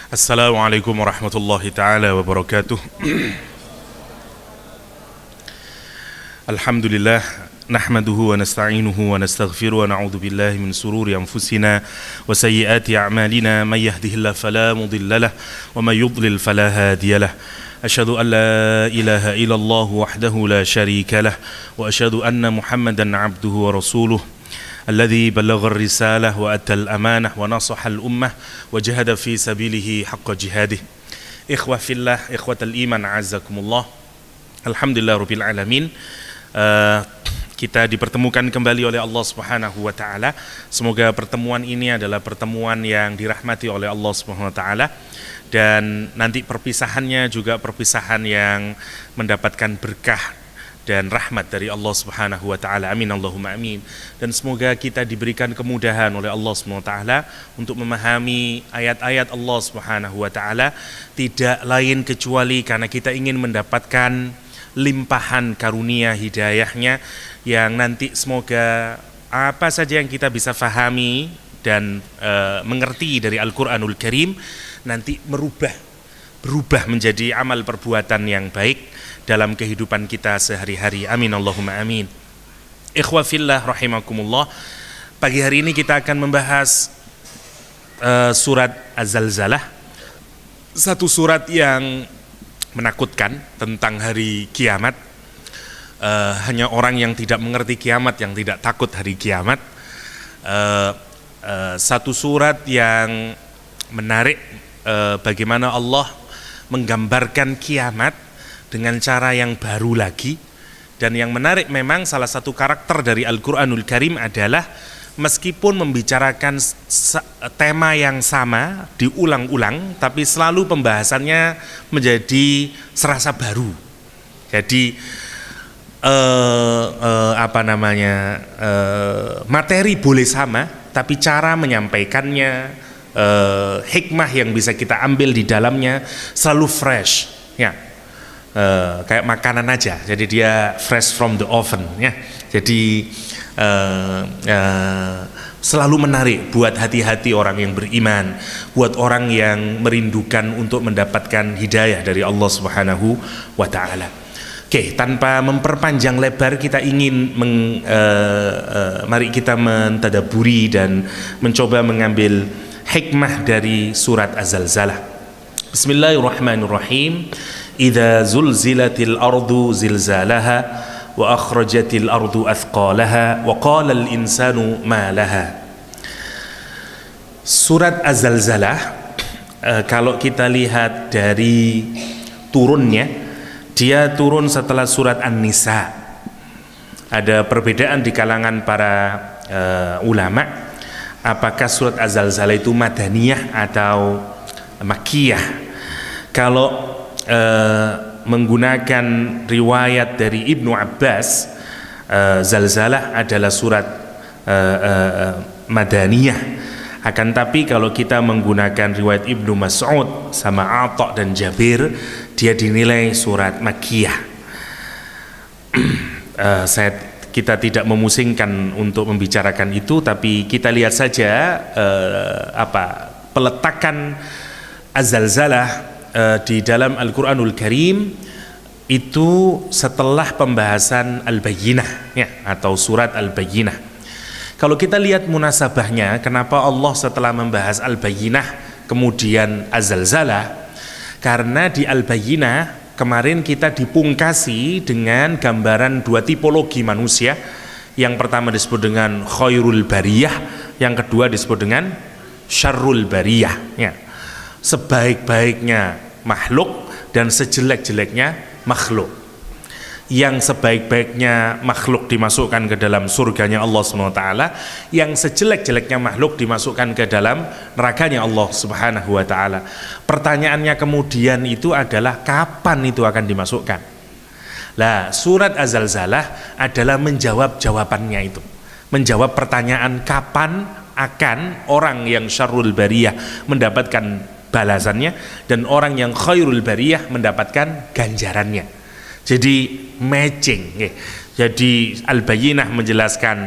Assalamualaikum warahmatullahi ta'ala wabarakatuh. Alhamdulillah, nahmaduhu wa nasta'inuhu wa nastaghfiruh wa na'udhu billahi min sururi anfusina wa sayyiati a'malina, man yahdihillahu fala mudilla lahu wa man yudlil fala hadiya lahu. Asyhadu an la ilaha illallah wahdahu la syarika lahu wa asyhadu anna Muhammadan 'abduhu wa rasuluh الذي بلغ الرسالة وأدى الأمانة ونصح الأمة وجهد في سبيله حق جهاده. إخوة في الله، إخوة الإيمان، أعزكم الله. Alhamdulillah Rabbil Alamin. Kita dipertemukan kembali oleh Allah Subhanahu wa Ta'ala. Semoga pertemuan ini adalah pertemuan yang dirahmati oleh Allah Subhanahu wa Ta'ala, dan nanti perpisahannya juga perpisahan yang mendapatkan berkah dan rahmat dari Allah Subhanahu wa Ta'ala. Amin Allahumma amin. Dan semoga kita diberikan kemudahan oleh Allah Subhanahu wa Ta'ala untuk memahami ayat-ayat Allah Subhanahu wa Ta'ala, tidak lain kecuali karena kita ingin mendapatkan limpahan karunia hidayahnya, yang nanti semoga apa saja yang kita bisa fahami dan mengerti dari Al-Quranul Karim nanti berubah menjadi amal perbuatan yang baik dalam kehidupan kita sehari-hari. Amin Allahumma amin. Ikhwa fillah rahimakumullah. Pagi hari ini kita akan membahas surat Az-Zalzalah, satu surat yang menakutkan tentang hari kiamat. Hanya orang yang tidak mengerti kiamat yang tidak takut hari kiamat. Satu surat yang menarik, bagaimana Allah menggambarkan kiamat dengan cara yang baru lagi. Dan yang menarik memang salah satu karakter dari Al-Quranul Karim adalah meskipun membicarakan tema yang sama diulang-ulang, tapi selalu pembahasannya menjadi serasa baru. Jadi materi boleh sama, tapi cara menyampaikannya, hikmah yang bisa kita ambil di dalamnya selalu fresh, ya. Kayak makanan aja, jadi dia fresh from the oven, ya. Jadi selalu menarik buat hati-hati orang yang beriman, buat orang yang merindukan untuk mendapatkan hidayah dari Allah Subhanahu wa Ta'ala. Oke, tanpa memperpanjang lebar, kita ingin mari kita mentadaburi dan mencoba mengambil hikmah dari surat Az-Zalzalah. Bismillahirrahmanirrahim. Idza zulzilatil ardu zilzalaha wa akhrajatil ardu athqalaha wa qala al insanu ma laha. Surat Az-Zalzalah, kalau kita lihat dari turunnya, dia turun setelah surat An-Nisa. Ada perbedaan di kalangan para ulama, apakah surat Az-Zalzalah itu madaniyah atau makkiyah. Kalau menggunakan riwayat dari Ibnu Abbas, Zalzalah adalah surat madaniyah. Akan tapi kalau kita menggunakan riwayat Ibnu Mas'ud sama Atha dan Jabir, dia dinilai surat makkiyah. Kita tidak memusingkan untuk membicarakan itu, tapi kita lihat saja peletakan Az-Zalzalah di dalam Al-Quranul Karim itu setelah pembahasan Al-Bayyinah, ya, atau surat Al-Bayyinah. Kalau kita lihat munasabahnya, kenapa Allah setelah membahas Al-Bayyinah kemudian Az-Zalzalah? Karena di Al-Bayyinah kemarin kita dipungkasi dengan gambaran dua tipologi manusia. Yang pertama disebut dengan khairul bariyah, yang kedua disebut dengan syarrul bariyah, ya. Sebaik-baiknya makhluk dan sejelek-jeleknya makhluk. Yang sebaik-baiknya makhluk dimasukkan ke dalam surganya Allah SWT, yang sejelek-jeleknya makhluk dimasukkan ke dalam nerakanya Allah Subhanahu wa Ta'ala. Pertanyaannya kemudian itu adalah kapan itu akan dimasukkan? Lah, surat Az-Zalzalah adalah menjawab jawabannya itu, menjawab pertanyaan kapan akan orang yang syarrul bariyah mendapatkan balasannya dan orang yang khairul bariyah mendapatkan ganjarannya. Jadi matching, Jadi Al-Bayyinah menjelaskan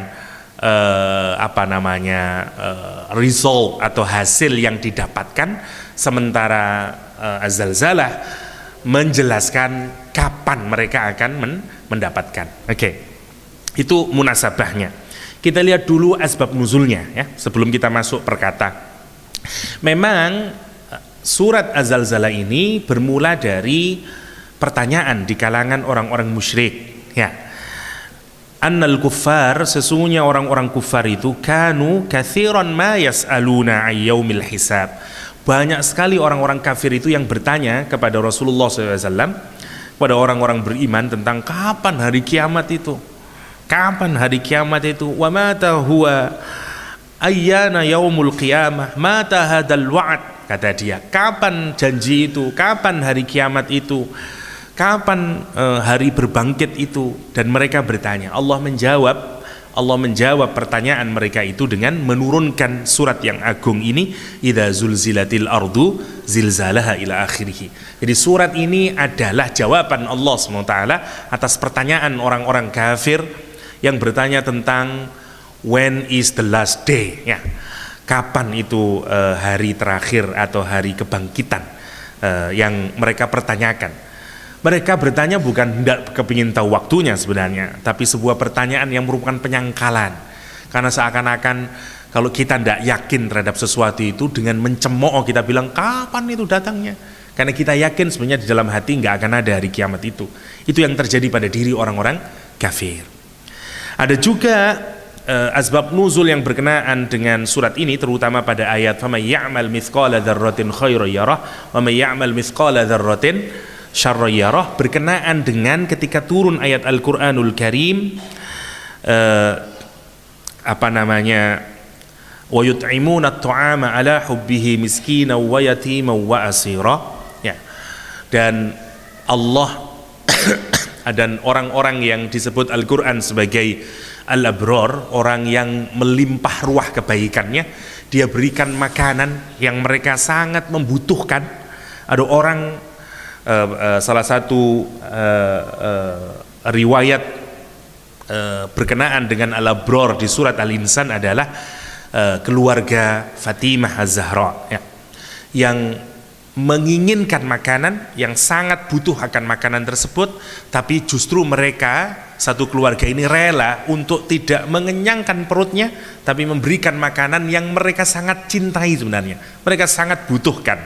result atau hasil yang didapatkan, sementara Az-Zalzalah menjelaskan kapan mereka akan mendapatkan. Oke. Itu munasabahnya. Kita lihat dulu asbab nuzulnya ya, sebelum kita masuk perkata. Memang surat Az-Zalzalah ini bermula dari pertanyaan di kalangan orang-orang musyrik ya. Annal kuffar, sesungguhnya orang-orang kufar itu kanu katsiran ma yas'aluna ayyaumil hisab. Banyak sekali orang-orang kafir itu yang bertanya kepada Rasulullah SAW, kepada orang-orang beriman, tentang kapan hari kiamat itu. Kapan hari kiamat itu? Wa mata huwa ayyana yaumul qiyamah, mata hadal wa'ad, kata dia. Kapan janji itu? Kapan hari kiamat itu? Kapan hari berbangkit itu? Dan mereka bertanya. Allah menjawab pertanyaan mereka itu dengan menurunkan surat yang agung ini, idza zulzilatil ardu zilzalaha ila akhirih. Jadi surat ini adalah jawaban Allah SWT atas pertanyaan orang-orang kafir yang bertanya tentang when is the last day ya. Kapan itu hari terakhir atau hari kebangkitan yang mereka pertanyakan. Mereka bertanya bukan tidak kepingin tahu waktunya sebenarnya, tapi sebuah pertanyaan yang merupakan penyangkalan. Karena seakan-akan kalau kita tidak yakin terhadap sesuatu itu, dengan mencemooh kita bilang kapan itu datangnya. Karena kita yakin sebenarnya di dalam hati nggak akan ada hari kiamat itu. Itu yang terjadi pada diri orang-orang kafir. Ada juga asbab nuzul yang berkenaan dengan surat ini, terutama pada ayat faman ya'mal mithqala dzarratin khairan yarah wa may ya'mal mithqala dzarratin syarran yarah, berkenaan dengan ketika turun ayat Al-Qur'anul Karim wa yut'imuna at-ta'ama ala hubbihi miskinan wa yatiman wa asira ya. Dan Allah dan orang-orang yang disebut Al-Qur'an sebagai al-abrar, orang yang melimpah ruah kebaikannya, dia berikan makanan yang mereka sangat membutuhkan. Ada orang salah satu riwayat berkenaan dengan al-abrar di surat Al-Insan adalah keluarga Fatimah Az-Zahra ya, yang menginginkan makanan, yang sangat butuh akan makanan tersebut, tapi justru mereka satu keluarga ini rela untuk tidak mengenyangkan perutnya, tapi memberikan makanan yang mereka sangat cintai sebenarnya, mereka sangat butuhkan.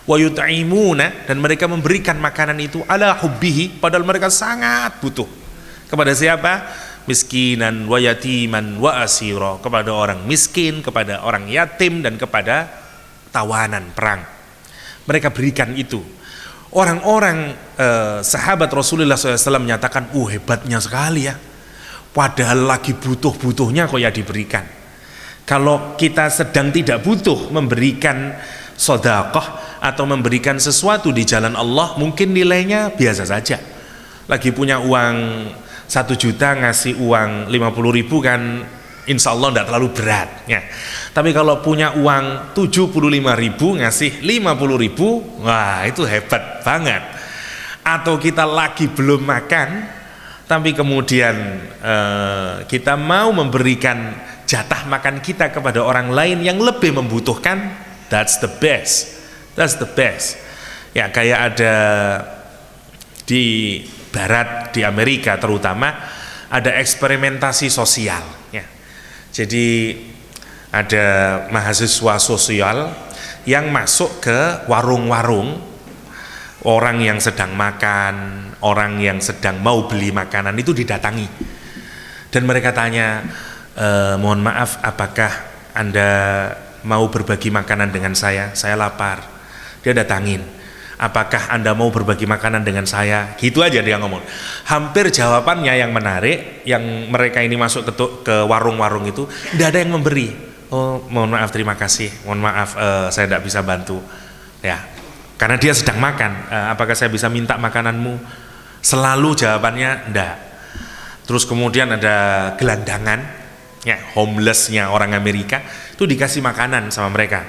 Wa yut'imuna, dan mereka memberikan makanan itu ala hubbihi, padahal mereka sangat butuh. Kepada siapa? Miskinan wa yatiman wa asira, kepada orang miskin, kepada orang yatim, dan kepada tawanan perang. Mereka berikan itu. Orang-orang sahabat Rasulullah SAW menyatakan, hebatnya sekali ya, padahal lagi butuh-butuhnya kok ya diberikan. Kalau kita sedang tidak butuh memberikan sedekah atau memberikan sesuatu di jalan Allah, mungkin nilainya biasa saja. Lagi punya uang 1 juta ngasih uang 50.000 kan insya Allah tidak terlalu berat ya. Tapi kalau punya uang 75.000 ngasih 50.000, wah itu hebat banget. Atau kita lagi belum makan, tapi kemudian kita mau memberikan jatah makan kita kepada orang lain yang lebih membutuhkan, that's the best. That's the best. Ya, kayak ada di barat, di Amerika terutama, ada eksperimentasi sosial ya. Jadi ada mahasiswa sosial yang masuk ke warung-warung, orang yang sedang makan, orang yang sedang mau beli makanan itu didatangi. Dan mereka tanya, mohon maaf, apakah Anda mau berbagi makanan dengan saya? Saya lapar. Dia datangin, apakah Anda mau berbagi makanan dengan saya? Gitu aja dia ngomong. Hampir jawabannya yang menarik, yang mereka ini masuk ke warung-warung itu, tidak ada yang memberi. Oh, mohon maaf, terima kasih, mohon maaf, saya tidak bisa bantu ya, karena dia sedang makan. Apakah saya bisa minta makananmu? Selalu jawabannya enggak. Terus kemudian ada gelandangan ya, homelessnya orang Amerika itu dikasih makanan sama mereka,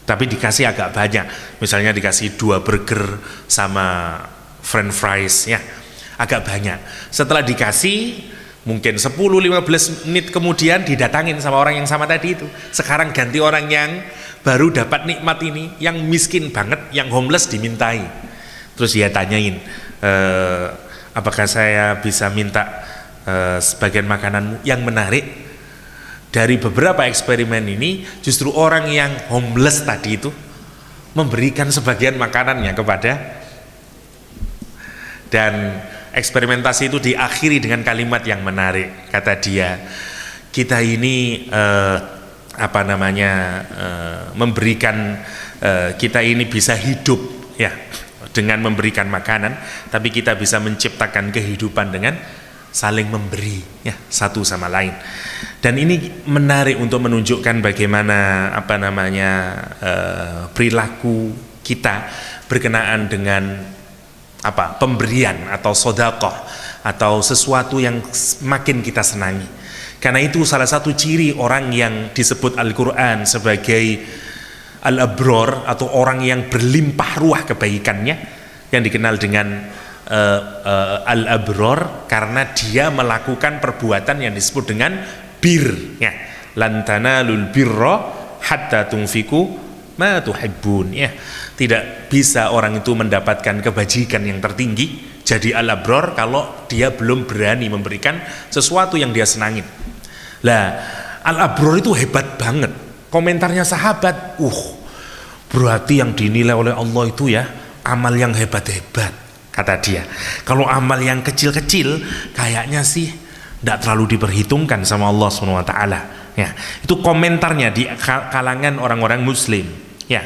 tapi dikasih agak banyak, misalnya dikasih 2 burger sama french fries ya, agak banyak. Setelah dikasih, Mungkin 10-15 menit kemudian didatangin sama orang yang sama tadi itu. Sekarang ganti orang yang baru dapat nikmat ini, yang miskin banget, yang homeless dimintai. Terus dia tanyain, apakah saya bisa minta sebagian makananmu? Yang menarik, dari beberapa eksperimen ini justru orang yang homeless tadi itu memberikan sebagian makanannya kepada, dan eksperimentasi itu diakhiri dengan kalimat yang menarik. Kata dia, kita ini memberikan, kita ini bisa hidup ya dengan memberikan makanan, tapi kita bisa menciptakan kehidupan dengan saling memberi ya satu sama lain. Dan ini menarik untuk menunjukkan bagaimana perilaku kita berkenaan dengan pemberian atau sedekah atau sesuatu yang makin kita senangi. Karena itu salah satu ciri orang yang disebut Al-Quran sebagai al-abror atau orang yang berlimpah ruah kebaikannya, yang dikenal dengan al-abror, karena dia melakukan perbuatan yang disebut dengan bir ya. Lan tanalul birra hatta tunfiku ma tuhibbun ya. Tidak bisa orang itu mendapatkan kebajikan yang tertinggi, jadi al-abror, kalau dia belum berani memberikan sesuatu yang dia senangin. Lah, al-abror itu hebat banget. Komentarnya sahabat, berarti yang dinilai oleh Allah itu ya amal yang hebat-hebat, kata dia. Kalau amal yang kecil-kecil kayaknya sih tidak terlalu diperhitungkan sama Allah SWT ya. Itu komentarnya di kalangan orang-orang muslim ya.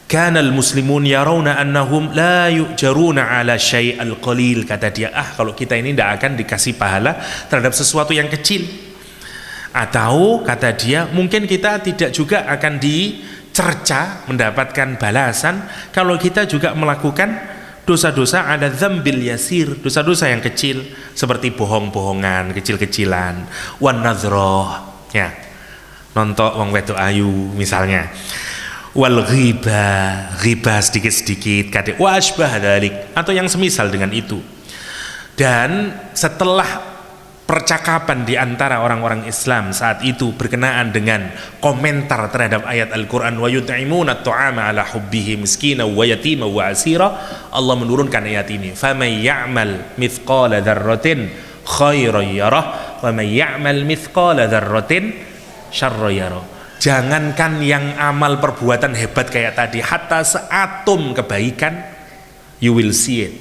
Kanal muslimun yarawna annahum la yu'jaruna ala syai'al qalil, kata dia, kalau kita ini tidak akan dikasih pahala terhadap sesuatu yang kecil. Atau kata dia, mungkin kita tidak juga akan dicerca mendapatkan balasan kalau kita juga melakukan dosa-dosa ada dzambil yasir, dosa-dosa yang kecil seperti bohong-bohongan kecil-kecilan, wan nadhrah ya, nontok wong wedok ayu misalnya, wal ghibah sedikit-sedikit, kata wa asbah dzalik, atau yang semisal dengan itu. Dan setelah percakapan di antara orang-orang Islam saat itu berkenaan dengan komentar terhadap ayat Al-Quran, wa yut'imuna at-ta'ama ala hubbihi miskina wa yatima wa asira, Allah menurunkan ayat ini, faman ya'mal mithqala dzarratin khairan yarah wa man ya'mal mithqala dzarratin syarran yarah. Jangankan yang amal perbuatan hebat kayak tadi, hatta seatom kebaikan you will see it,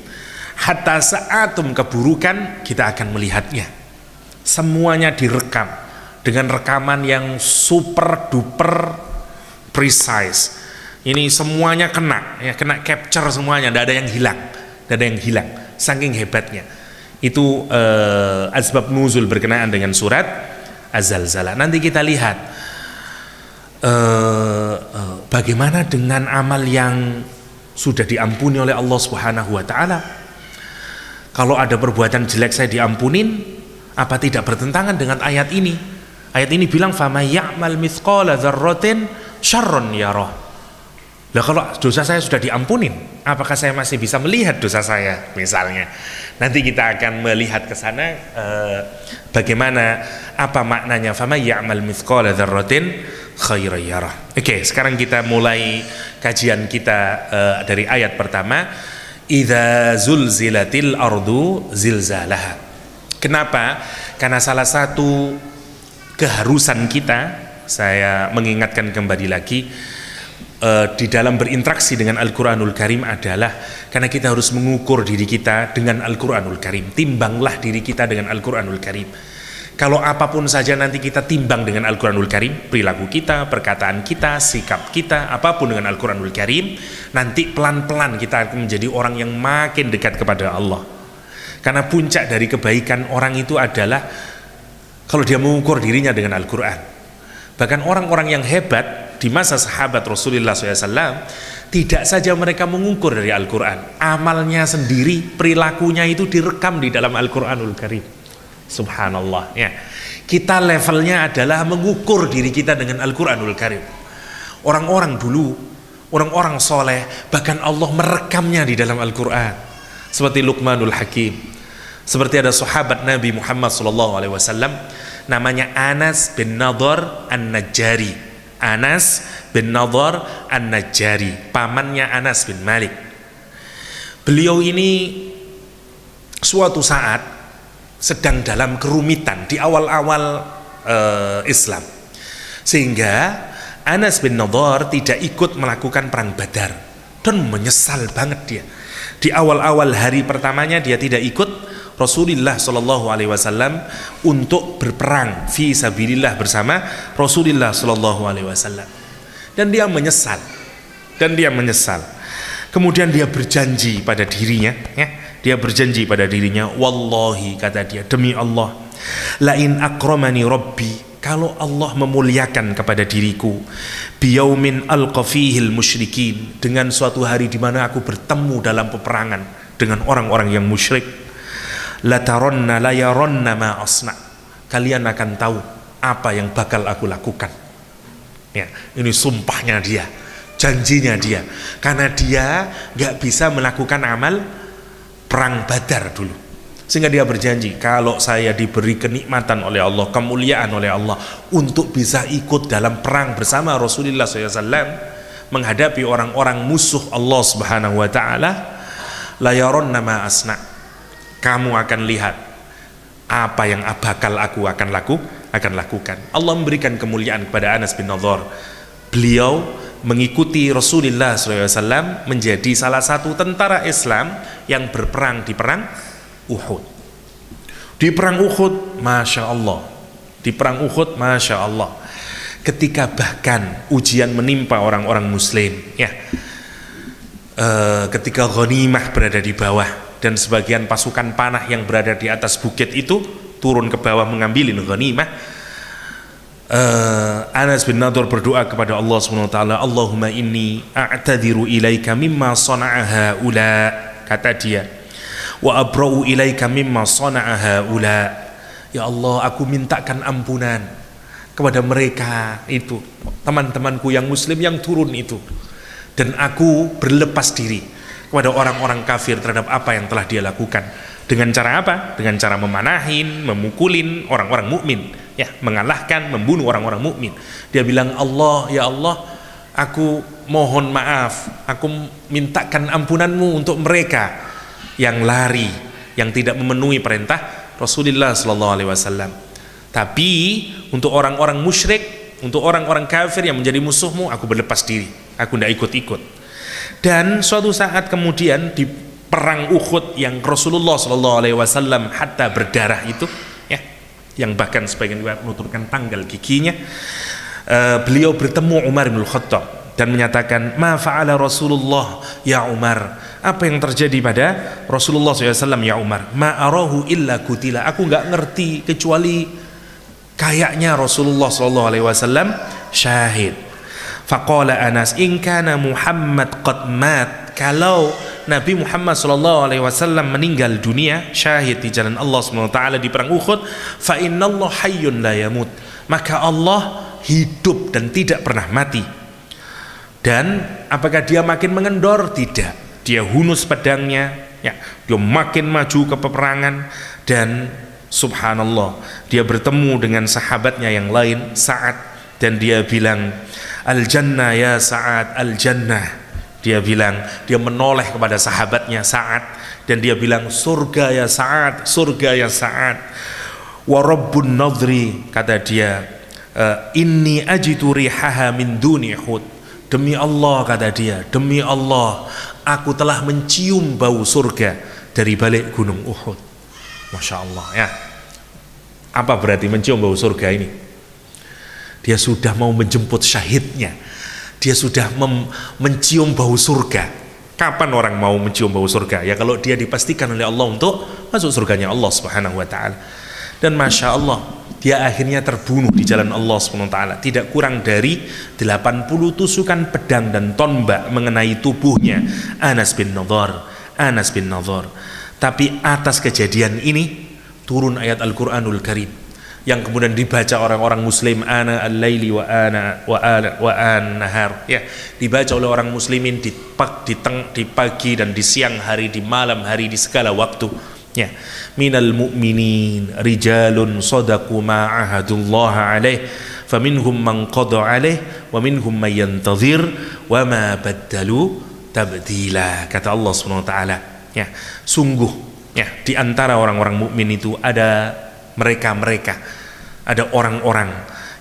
hatta seatom keburukan kita akan melihatnya. Semuanya direkam dengan rekaman yang super duper precise. Ini semuanya kena capture semuanya, tidak ada yang hilang, saking hebatnya. Itu asbab nuzul berkenaan dengan surat Az-Zalzalah. Nanti kita lihat bagaimana dengan amal yang sudah diampuni oleh Allah Subhanahu wa taala. Kalau ada perbuatan jelek saya diampunin, apa tidak bertentangan dengan ayat ini? Ayat ini bilang faman ya'mal mithqala dzarratin syarran yarah. Lah kalau dosa saya sudah diampunin, apakah saya masih bisa melihat dosa saya misalnya? Nanti kita akan melihat ke sana bagaimana apa maknanya faman ya'mal mithqala dzarratin khairan yarah. Oke, sekarang kita mulai kajian kita dari ayat pertama, idza zulzilatil ardu zilzalaha. Kenapa? Karena salah satu keharusan kita, saya mengingatkan kembali lagi, di dalam berinteraksi dengan Al-Quranul Karim adalah karena kita harus mengukur diri kita dengan Al-Quranul Karim. Timbanglah diri kita dengan Al-Quranul Karim. Kalau apapun saja nanti kita timbang dengan Al-Quranul Karim, perilaku kita, perkataan kita, sikap kita, apapun dengan Al-Quranul Karim, nanti pelan-pelan kita akan menjadi orang yang makin dekat kepada Allah. Karena puncak dari kebaikan orang itu adalah kalau dia mengukur dirinya dengan Al-Quran. Bahkan orang-orang yang hebat di masa sahabat Rasulullah SAW, tidak saja mereka mengukur dari Al-Quran, amalnya sendiri, perilakunya itu direkam di dalam Al-Quranul Karim. Subhanallah ya. Kita levelnya adalah mengukur diri kita dengan Al-Quranul Karim. Orang-orang dulu, orang-orang soleh, bahkan Allah merekamnya di dalam Al-Quran. Seperti Luqmanul Hakim, Seperti ada sahabat Nabi Muhammad SAW, namanya Anas bin Nadhr An-Najjari. Anas bin Nadhr An-Najjari, pamannya Anas bin Malik. Beliau ini suatu saat sedang dalam kerumitan di awal-awal Islam, sehingga Anas bin Nadhr tidak ikut melakukan perang Badar dan menyesal banget dia. Di awal-awal hari pertamanya dia tidak ikut Rasulullah Shallallahu Alaihi Wasallam untuk berperang fi sabilillah bersama Rasulullah Shallallahu Alaihi Wasallam, dan dia menyesal. Kemudian dia berjanji pada dirinya, dia berjanji pada dirinya, wallahi, kata dia, demi Allah, la in akramani rabbi, kalau Allah memuliakan kepada diriku, biyaumin alqa fihil musyrikin, dengan suatu hari di mana aku bertemu dalam peperangan dengan orang-orang yang musyrik, la taronna la yaronna ma asna, kalian akan tahu apa yang bakal aku lakukan. Ya, ini sumpahnya dia, janjinya dia, karena dia nggak bisa melakukan amal perang Badar dulu, sehingga dia berjanji, kalau saya diberi kenikmatan oleh Allah, kemuliaan oleh Allah untuk bisa ikut dalam perang bersama Rasulullah SAW menghadapi orang-orang musuh Allah Subhanahu Wa Taala, la yaronna ma asna, kamu akan lihat apa yang bakal aku akan lakukan. Allah memberikan kemuliaan kepada Anas bin Nadhr. Beliau mengikuti Rasulullah SAW menjadi salah satu tentara Islam yang berperang di perang Uhud. Di perang Uhud, Masya Allah, di perang Uhud, Masya Allah, ketika bahkan ujian menimpa orang-orang muslim, ya, ketika ghanimah berada di bawah dan sebagian pasukan panah yang berada di atas bukit itu turun ke bawah mengambil ghanimah, Anas bin Nadhr berdoa kepada Allah SWT, Allahumma inni a'tadiru ilaika mimma sana'a haula, kata dia, wa abra'u ilaika mimma sana'a haula, ya Allah, aku mintakan ampunan kepada mereka itu, teman-temanku yang muslim yang turun itu, dan aku berlepas diri kepada orang-orang kafir terhadap apa yang telah dia lakukan. Dengan cara apa? Dengan cara memanahin, memukulin orang-orang mukmin, ya, mengalahkan, membunuh orang-orang mukmin. Dia bilang, Allah, ya Allah, aku mohon maaf, aku mintakan ampunanmu untuk mereka yang lari, yang tidak memenuhi perintah Rasulullah SAW. Tapi untuk orang-orang musyrik, untuk orang-orang kafir yang menjadi musuhmu, aku berlepas diri, aku tidak ikut-ikut. Dan suatu saat kemudian di perang Uhud yang Rasulullah SAW hatta berdarah itu, ya, yang bahkan sebagian menuturkan tanggal giginya, beliau bertemu Umar bin Khattab dan menyatakan, ma fa'ala Rasulullah ya Umar, apa yang terjadi pada Rasulullah SAW ya Umar, ma arahu illa kutila, aku nggak ngerti kecuali kayaknya Rasulullah SAW syahid. Faqala Anas, in kana Muhammad qad mat, kalau Nabi Muhammad SAW meninggal dunia syahid di jalan Allah SWT di perang Uhud, fa innallah hayyun la yamut, maka Allah hidup dan tidak pernah mati. Dan apakah dia makin mengendor? Tidak, dia hunus pedangnya, ya, dia makin maju ke peperangan. Dan subhanallah, dia bertemu dengan sahabatnya yang lain, Sa'ad, dan dia bilang, al-jannah ya Sa'ad, al-jannah. Dia bilang, dia menoleh kepada sahabatnya Sa'ad dan dia bilang, surga ya Sa'ad, surga ya Sa'ad. Wa rabbun nadri, kata dia, inni ajidu rihaha min duni Uhud, demi Allah, kata dia, demi Allah, aku telah mencium bau surga dari balik gunung Uhud. Masya Allah, ya. Apa berarti mencium bau surga ini? Dia sudah mau menjemput syahidnya, dia sudah mencium bau surga. Kapan orang mau mencium bau surga? Ya kalau dia dipastikan oleh Allah untuk masuk surganya Allah Subhanahu Wa Taala. Dan Masya Allah, dia akhirnya terbunuh di jalan Allah Subhanahu Wa Taala. Tidak kurang dari 80 tusukan pedang dan tombak mengenai tubuhnya Anas bin Nadhr. Tapi atas kejadian ini turun ayat Al-Quranul Karim yang kemudian dibaca orang-orang muslim, ana al-laili wa an nahar, ya, dibaca oleh orang muslimin di pagi dan di siang hari, di malam hari, di segala waktu, Ya, minal mu'minin rijalun sadaqu ma ahadullah alaih faminhum man qada alaih wa minhum man yantazir wa ma baddalu tabdila, kata Allah Subhanahu wa taala. Ya, sungguh ya di antara orang-orang mukmin itu ada mereka-mereka, ada orang-orang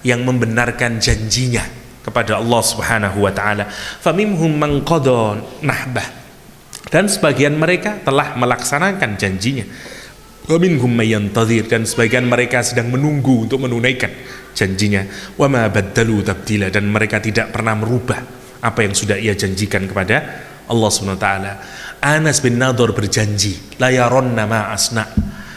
yang membenarkan janjinya kepada Allah Subhanahu wa taala. Faminhum man qada nahbah, dan sebagian mereka telah melaksanakan janjinya. Wa minhum may yantazir, dan sebagian mereka sedang menunggu untuk menunaikan janjinya. Wa ma baddalu tabdila, dan mereka tidak pernah merubah apa yang sudah ia janjikan kepada Allah Subhanahu wa taala. Anas bin Nadhr berjanji, la yaronna ma asna,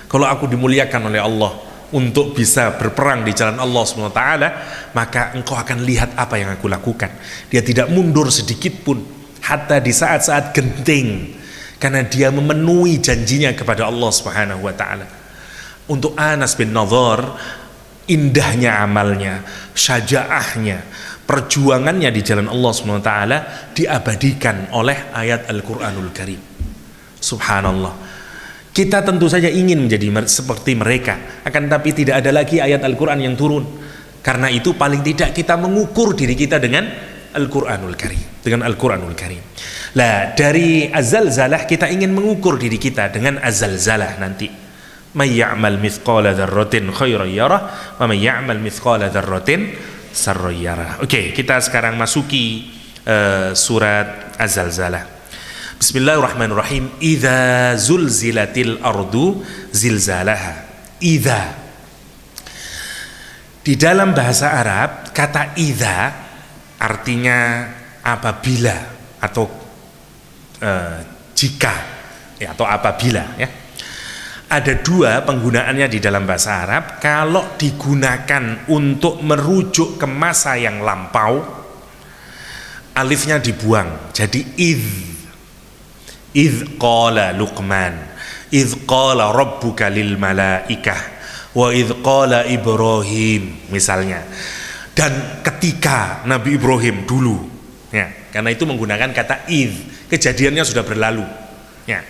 kalau aku dimuliakan oleh Allah untuk bisa berperang di jalan Allah Subhanahu wa taala, maka engkau akan lihat apa yang aku lakukan. Dia tidak mundur sedikit pun, hatta di saat-saat genting, karena dia memenuhi janjinya kepada Allah Subhanahu wa taala. Untuk Anas bin Nadhr, indahnya amalnya, syajaahnya, perjuangannya di jalan Allah Subhanahu wa taala diabadikan oleh ayat Al-Qur'anul Karim. Subhanallah. Kita tentu saja ingin menjadi seperti mereka, akan tapi tidak ada lagi ayat Al-Qur'an yang turun. Karena itu paling tidak kita mengukur diri kita dengan Al-Qur'anul Karim, dengan Al-Qur'anul Karim. Lah, dari Az-Zalzalah kita ingin mengukur diri kita dengan Az-Zalzalah nanti. May ya'mal mithqala dzarratin khairan yarah wa may ya'mal mithqala dzarratin sarran yarah. Oke, kita sekarang masuki surat Az-Zalzalah. Bismillahirrahmanirrahim. Idza zulzilatil ardu zilzalaha. Idza, di dalam bahasa Arab kata idza artinya apabila atau jika ya, atau apabila ya. Ada dua penggunaannya di dalam bahasa Arab. Kalau digunakan untuk merujuk ke masa yang lampau, alifnya dibuang jadi idh qala Luqman idh qala rabbuka lil malaikah wa idh qala Ibrahim, misalnya. Dan ketika Nabi Ibrahim dulu ya, karena itu menggunakan kata idh, kejadiannya sudah berlalu ya.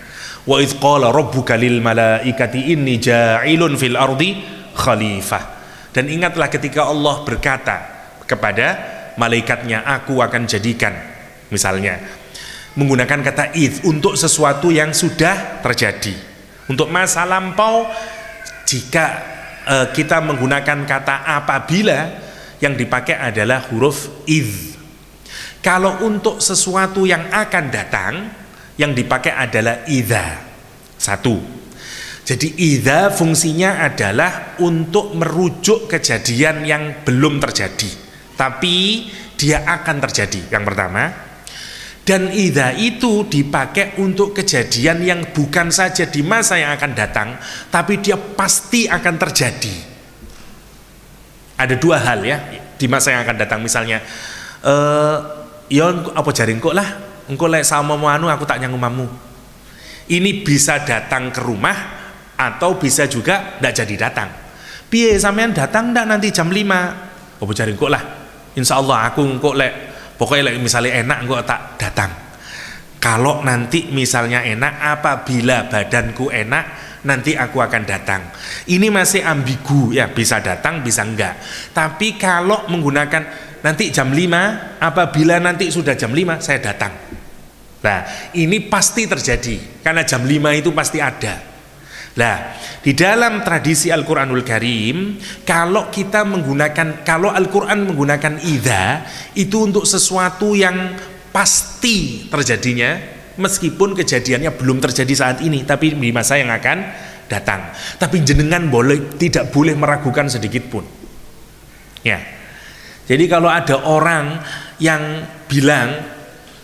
Wa idh qala rabbuka lil malaikati inni ja'ilun fil ardi khalifah, dan ingatlah ketika Allah berkata kepada malaikatnya, aku akan jadikan, misalnya menggunakan kata idh untuk sesuatu yang sudah terjadi. Untuk masa lampau, jika kita menggunakan kata apabila, yang dipakai adalah huruf idh. Kalau untuk sesuatu yang akan datang, yang dipakai adalah idza. Satu. Jadi idza fungsinya adalah untuk merujuk kejadian yang belum terjadi, tapi dia akan terjadi, yang pertama. Dan idza itu dipakai untuk kejadian yang bukan saja di masa yang akan datang, tapi dia pasti akan terjadi. Ada dua hal ya di masa yang akan datang. Misalnya ya apa jaring kok lah, engko lek sama anu aku tak nyangumamu. Ini bisa datang ke rumah atau bisa juga ndak jadi datang. Piye sampean datang ndak nanti jam 5? Apa jaring kok lah, insyaallah aku engko lek pokoknya lek misalnya enak engko tak datang. Kalau nanti misalnya enak, apabila badanku enak nanti aku akan datang. Ini masih ambigu ya, bisa datang bisa enggak. Tapi kalau menggunakan nanti jam 5, apabila nanti sudah jam 5 saya datang. Nah, ini pasti terjadi karena jam 5 itu pasti ada. Nah, di dalam tradisi Al-Qur'anul Karim, kalau Al-Qur'an menggunakan idza, itu untuk sesuatu yang pasti terjadinya, meskipun kejadiannya belum terjadi saat ini, tapi di masa yang akan datang. Tapi jenengan tidak boleh meragukan sedikit pun. Ya. Jadi kalau ada orang yang bilang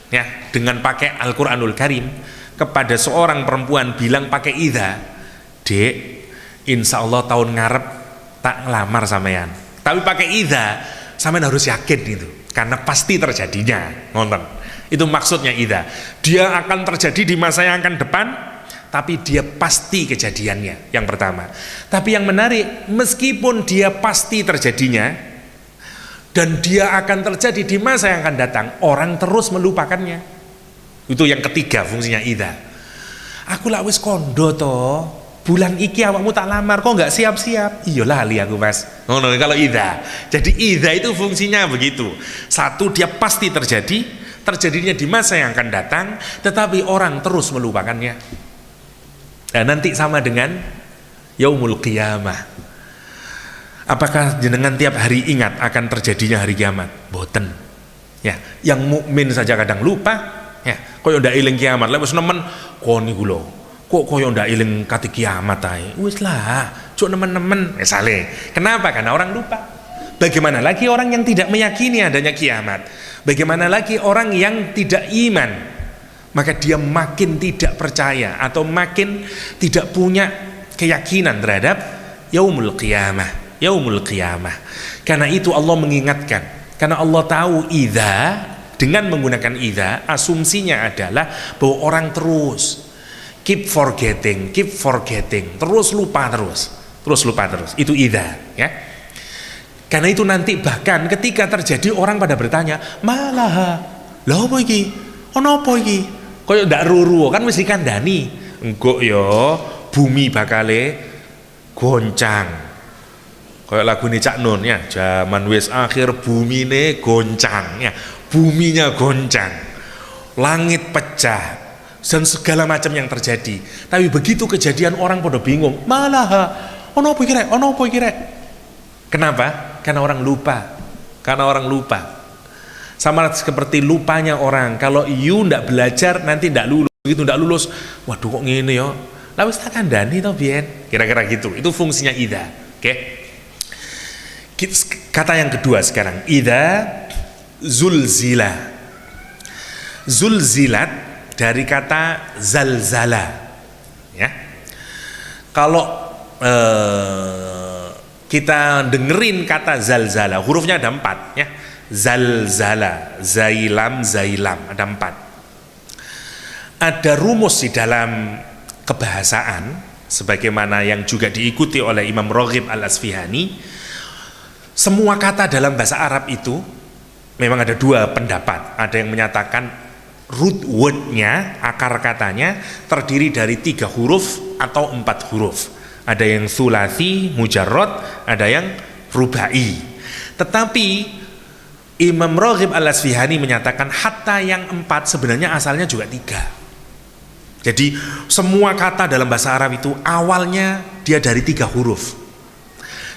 ya dengan pakai Al-Qur'anul Karim kepada seorang perempuan, bilang pakai idza, dek, insya Allah tahun ngarep tak ngelamar sampean, tapi pakai idza, sampean harus yakin itu, karena pasti terjadinya. Ngonten, itu maksudnya idza. Dia akan terjadi di masa yang akan depan, tapi dia pasti kejadiannya, yang pertama. Tapi yang menarik, meskipun dia pasti terjadinya dan dia akan terjadi di masa yang akan datang, orang terus melupakannya. Itu yang ketiga fungsinya idza. Aku lak wis kondo to, bulan iki awakmu tak lamar kok nggak siap-siap. Iya lali aku Mas. Ngono kalau idza. Jadi idza itu fungsinya begitu. Satu, dia pasti terjadinya di masa yang akan datang, tetapi orang terus melupakannya. Nah, nanti sama dengan yaumul qiyamah. Apakah jenengan tiap hari ingat akan terjadinya hari kiamat? Boten. Ya, yang mukmin saja kadang lupa. Ya, koyo ndak eling kiamat. Lek wis nemen kon niku lho. Kok koyo ndak eling kate kiamat ae. Wis lah, cuk nemen-nemen. Misale. Kenapa? Karena orang lupa. Bagaimana lagi orang yang tidak meyakini adanya kiamat? Bagaimana lagi orang yang tidak iman? Maka dia makin tidak percaya atau makin tidak punya keyakinan terhadap yaumul qiyamah. Yaumul qiyamah. Karena itu Allah mengingatkan. Karena Allah tahu idza, dengan menggunakan idza, asumsinya adalah bahwa orang terus keep forgetting, terus lupa terus. Itu idza, ya. Karena itu nanti bahkan ketika terjadi orang pada bertanya, "Malah, lha apa iki? Ono apa iki?" Kaya ndak ruru kan mesti kandhani. Engko ya bumi bakale goncang. Kayak lagu ini Cak Nun ya, zaman wis akhir bumine goncang ya, buminya goncang, langit pecah dan segala macam yang terjadi. Tapi begitu kejadian orang pada bingung, malah ono apa iki rek? Kenapa? Karena orang lupa. Sama seperti lupanya orang, kalau you ndak belajar nanti ndak lulus, waduh kok ngene ya, lah wis tak kandhani to biyen, kira-kira gitu. Itu fungsinya idza. Oke. Kata yang kedua sekarang, idza zulzila. Zulzilat dari kata zalzala, ya. Kalau kita dengerin kata zalzala, hurufnya ada 4 ya. Zalzala, zailam, ada 4. Ada rumus di dalam kebahasaan sebagaimana yang juga diikuti oleh Imam Raghib Al-Asfihani. Semua kata dalam bahasa Arab itu memang ada 2 pendapat. Ada yang menyatakan root word-nya, akar katanya terdiri dari 3 huruf atau 4 huruf. Ada yang sulasi, mujarrad, ada yang rubai. Tetapi Imam Raghib Al-Asfihani menyatakan hatta yang 4 sebenarnya asalnya juga 3. Jadi semua kata dalam bahasa Arab itu awalnya dia dari 3 huruf.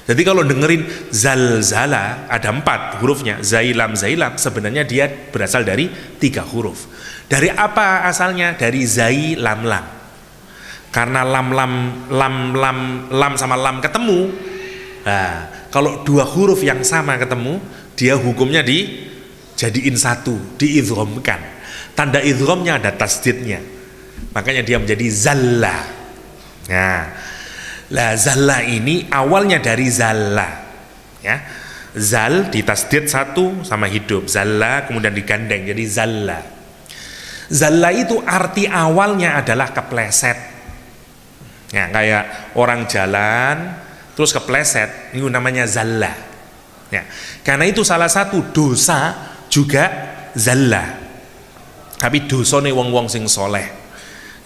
Jadi kalau dengerin zalzala ada 4 hurufnya, zailam sebenarnya dia berasal dari 3 huruf. Dari apa asalnya? Dari zai lam lam. Karena lam sama lam ketemu. Nah, kalau 2 huruf yang sama ketemu, dia hukumnya dijadiin satu, diidghamkan. Tanda idghamnya ada tasdidnya. Makanya dia menjadi zalla. Nah, lah zalla ini awalnya dari zalla, ya. Zal ditasdid satu sama hidup, zalla kemudian digandeng jadi zalla. Zalla itu arti awalnya adalah kepleset. Ya, kayak orang jalan terus kepleset, itu namanya zalla. Ya. Karena itu salah satu dosa juga zalla. Tapi dosane wong-wong sing soleh.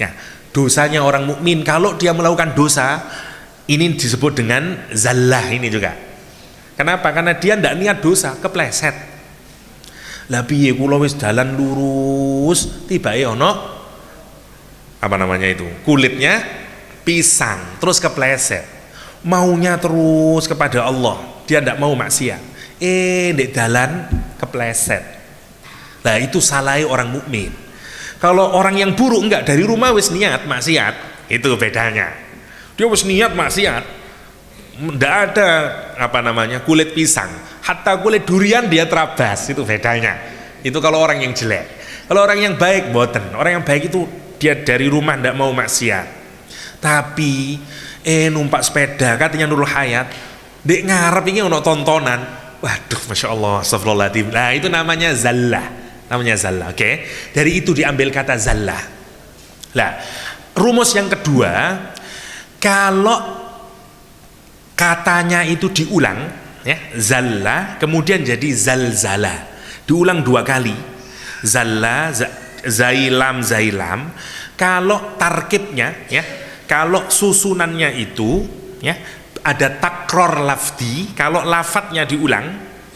Ya, dosanya orang mukmin kalau dia melakukan dosa ini disebut dengan zallah ini juga. Kenapa? Karena dia tidak niat dosa, kepleset. Lah piye kula wis dalan lurus, tibake ono apa namanya itu? Kulitnya pisang, terus kepleset. Maunya terus kepada Allah, dia tidak mau maksiat. Ndek dalan kepleset. Lah itu salahnya orang mukmin. Kalau orang yang buruk enggak, dari rumah wis niat maksiat, itu bedanya. Dia wis niat maksiat, ndak ada apa namanya kulit pisang, hatta kulit durian dia terabas, itu bedanya. Itu kalau orang yang jelek. Kalau orang yang baik boten. Orang yang baik itu dia dari rumah ndak mau maksiat, tapi numpak sepeda katanya Nurul Hayat, dek ngarep ini ono tontonan, waduh masya Allah, astagfirullahaladzim. Nah itu namanya zallah, oke. Dari itu diambil kata zallah. Lah rumus yang kedua, kalau katanya itu diulang, ya, zalla kemudian jadi zalzala, diulang 2 kali, zalla, zailam. Kalau tarkibnya, ya, kalau susunannya itu ya ada takror lafdi, kalau lafadznya diulang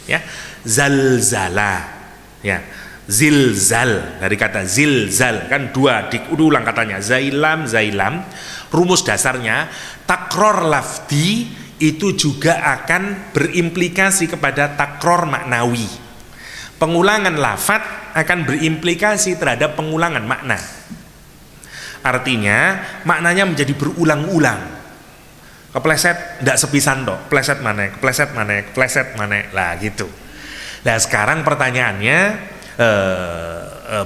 ya, zalzala ya, zilzal, dari kata zilzal kan dua diulang katanya, zailam zailam. Rumus dasarnya takror lafdi itu juga akan berimplikasi kepada takror maknawi. Pengulangan lafadz akan berimplikasi terhadap pengulangan makna. Artinya maknanya menjadi berulang-ulang. Kepleset ndak sepisan dok, pleset mana, kepleset mana, kepleset mana, lah gitu. Nah sekarang pertanyaannya,